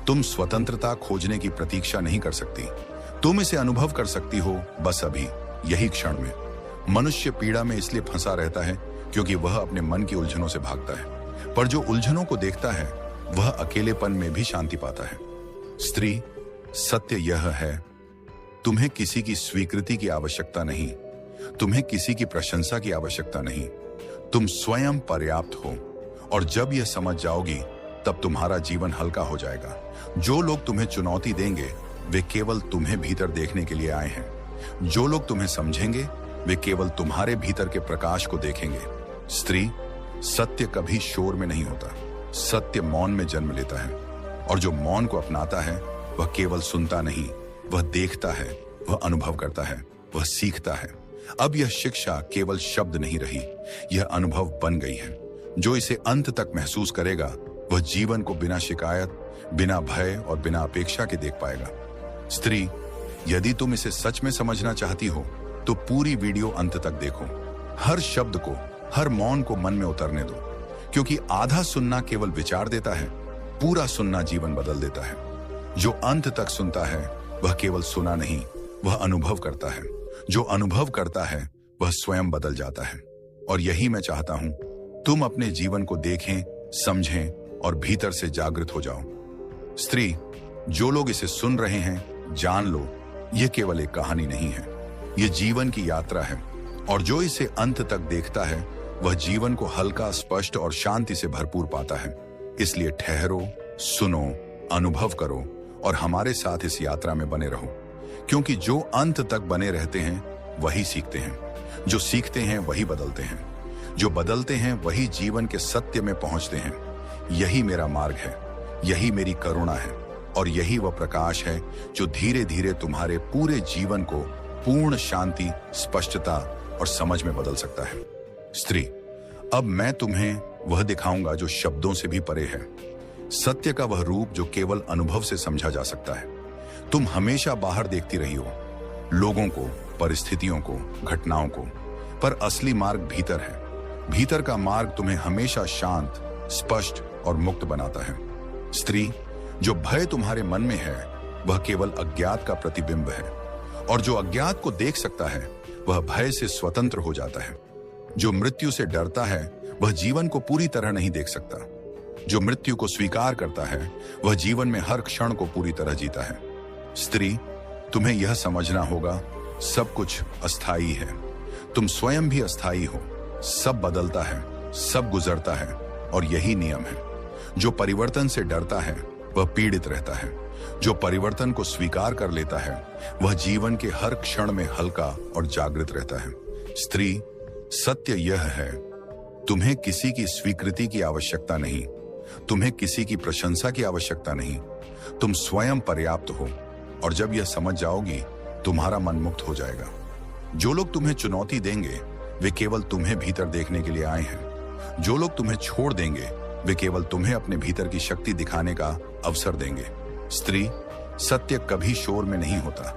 तुम स्वतंत्रता खोजने की प्रतीक्षा नहीं कर सकती, तुम इसे अनुभव कर सकती हो बस अभी, यही क्षण में। मनुष्य पीड़ा में इसलिए फंसा रहता है क्योंकि वह अपने मन की उलझनों से भागता है, पर जो उलझनों को देखता है वह अकेलेपन में भी शांति पाता है। स्त्री, सत्य यह है, तुम्हें किसी की स्वीकृति की आवश्यकता नहीं, तुम्हें किसी की प्रशंसा की आवश्यकता नहीं, तुम स्वयं पर्याप्त हो। और जब यह समझ जाओगी तब तुम्हारा जीवन हल्का हो जाएगा। जो लोग तुम्हें चुनौती देंगे वे केवल तुम्हें भीतर देखने के लिए आए हैं। जो लोग तुम्हें समझेंगे वे केवल तुम्हारे भीतर के प्रकाश को देखेंगे। स्त्री, सत्य कभी शोर में नहीं होता, सत्य मौन में जन्म लेता है, और जो मौन को अपनाता है वह केवल सुनता नहीं, वह देखता है, वह अनुभव करता है, वह सीखता है। अब यह शिक्षा केवल शब्द नहीं रही, यह अनुभव बन गई है। जो इसे अंत तक महसूस करेगा वह जीवन को बिना शिकायत, बिना भय और बिना अपेक्षा के देख पाएगा। स्त्री, यदि तुम इसे सच में समझना चाहती हो तो पूरी वीडियो अंत तक देखो, हर शब्द को, हर मौन को मन में उतरने दो, क्योंकि आधा सुनना केवल विचार देता है, पूरा सुनना जीवन बदल देता है। जो अंत तक सुनता है वह केवल सुना नहीं, वह अनुभव करता है। जो अनुभव करता है वह स्वयं बदल जाता है। और यही मैं चाहता हूं, तुम अपने जीवन को देखें, समझें और भीतर से जागृत हो जाओ। स्त्री, जो लोग इसे सुन रहे हैं, जान लो, यह केवल एक कहानी नहीं है, यह जीवन की यात्रा है। और जो इसे अंत तक देखता है वह जीवन को हल्का, स्पष्ट और शांति से भरपूर पाता है। इसलिए ठहरो, सुनो, अनुभव करो और हमारे साथ इस यात्रा में बने रहो, क्योंकि जो अंत तक बने रहते हैं वही सीखते हैं, जो सीखते हैं वही बदलते हैं, जो बदलते हैं वही जीवन के सत्य में पहुंचते हैं। यही मेरा मार्ग है, यही मेरी करुणा है, और यही वह प्रकाश है जो धीरे धीरे तुम्हारे पूरे जीवन को पूर्ण शांति, स्पष्टता और समझ में बदल सकता है। स्त्री, अब मैं तुम्हें वह दिखाऊंगा जो शब्दों से भी परे है, सत्य का वह रूप जो केवल अनुभव से समझा जा सकता है। तुम हमेशा बाहर देखती रही हो, लोगों को, परिस्थितियों को, घटनाओं को, पर असली मार्ग भीतर है। भीतर का मार्ग तुम्हें हमेशा शांत, स्पष्ट और मुक्त बनाता है। स्त्री, जो भय तुम्हारे मन में है वह केवल अज्ञात का प्रतिबिंब है, और जो अज्ञात को देख सकता है वह भय से स्वतंत्र हो जाता है। जो मृत्यु से डरता है वह जीवन को पूरी तरह नहीं देख सकता। जो मृत्यु को स्वीकार करता है वह जीवन में हर क्षण को पूरी तरह जीता है। स्त्री, तुम्हें यह समझना होगा, सब कुछ अस्थायी है, तुम स्वयं भी अस्थायी हो। सब बदलता है, सब गुजरता है, और यही नियम है। जो परिवर्तन से डरता है वह पीड़ित रहता है, जो परिवर्तन को स्वीकार कर लेता है वह जीवन के हर क्षण में हल्का और जागृत रहता है। स्त्री, सत्य यह है, तुम्हें किसी की स्वीकृति की आवश्यकता नहीं, तुम्हें किसी की प्रशंसा की आवश्यकता नहीं, तुम स्वयं पर्याप्त हो। और जब यह समझ जाओगी तुम्हारा मन मुक्त हो जाएगा। जो लोग तुम्हें चुनौती देंगे वे केवल तुम्हें भीतर देखने के लिए आए हैं। जो लोग तुम्हें छोड़ देंगे वे केवल तुम्हें अपने भीतर की शक्ति दिखाने का अवसर देंगे। स्त्री, सत्य कभी शोर में नहीं होता।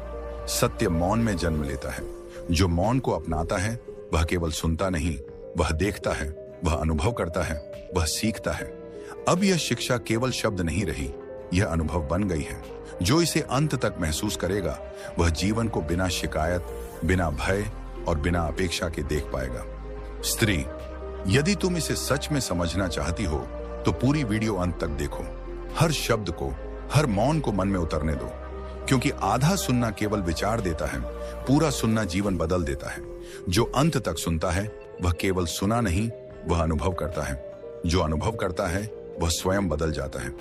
सत्य मौन में जन्म लेता है। जो मौन को अपनाता है वह केवल सुनता नहीं, वह देखता है, वह अनुभव करता है, वह सीखता है। अब यह शिक्षा केवल शब्द नहीं रही, यह अनुभव बन गई है। जो इसे अंत तक महसूस करेगा वह जीवन को बिना शिकायत, बिना भय और बिना अपेक्षा के देख पाएगा। स्त्री, यदि तुम इसे सच में समझना चाहती हो तो पूरी वीडियो अंत तक देखो। हर शब्द को, हर मौन को मन में उतरने दो, क्योंकि आधा सुनना केवल विचार देता है, पूरा सुनना जीवन बदल देता है। जो अंत तक सुनता है वह केवल सुना नहीं, वह अनुभव करता है। जो अनुभव करता है वह स्वयं बदल जाता है।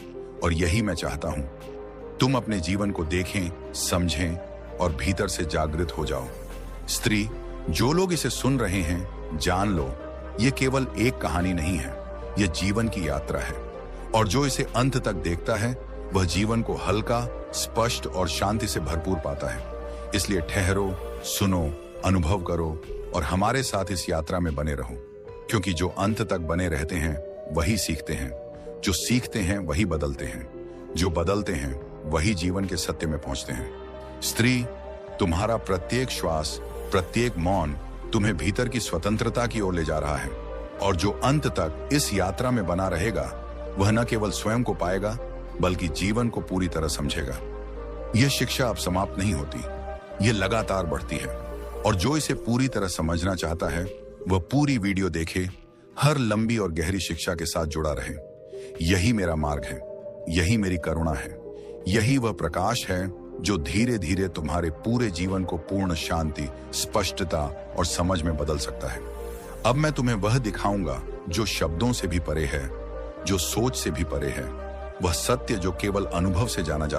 और यही मैं चाहता हूं, तुम अपने जीवन को देखें, समझें और भीतर से जागृत हो जाओ। स्त्री, जो लोग इसे सुन रहे हैं, जान लो, यह केवल एक कहानी नहीं है, यह जीवन की यात्रा है। और जो इसे अंत तक देखता है वह जीवन को हल्का, स्पष्ट और शांति से भरपूर पाता है। इसलिए ठहरो, सुनो, अनुभव करो और हमारे साथ इस यात्रा में बने रहो, क्योंकि जो अंत तक बने रहते हैं वही सीखते हैं, जो सीखते हैं वही बदलते हैं, जो बदलते हैं वही जीवन के सत्य में पहुंचते हैं। स्त्री, तुम्हारा प्रत्येक श्वास, प्रत्येक मौन तुम्हें भीतर की स्वतंत्रता की ओर ले जा रहा है। और जो अंत तक इस यात्रा में बना रहेगा वह न केवल स्वयं को पाएगा बल्कि जीवन को पूरी तरह समझेगा। यह शिक्षा अब समाप्त नहीं होती, यह लगातार बढ़ती है। और जो इसे पूरी तरह समझना चाहता है वह पूरी वीडियो देखे, हर लंबी और गहरी शिक्षा के साथ जुड़ा रहे। यही मेरा मार्ग है, यही मेरी करुणा है, यही वह प्रकाश है जो धीरे धीरे तुम्हारे पूरे जीवन को पूर्ण शांति, स्पष्टता और समझ में बदल सकता है। अब मैं तुम्हें वह दिखाऊंगा जो शब्दों से भी परे है, जो सोच से भी परे है, वह सत्य जो केवल अनुभव से जाना जा सकता है।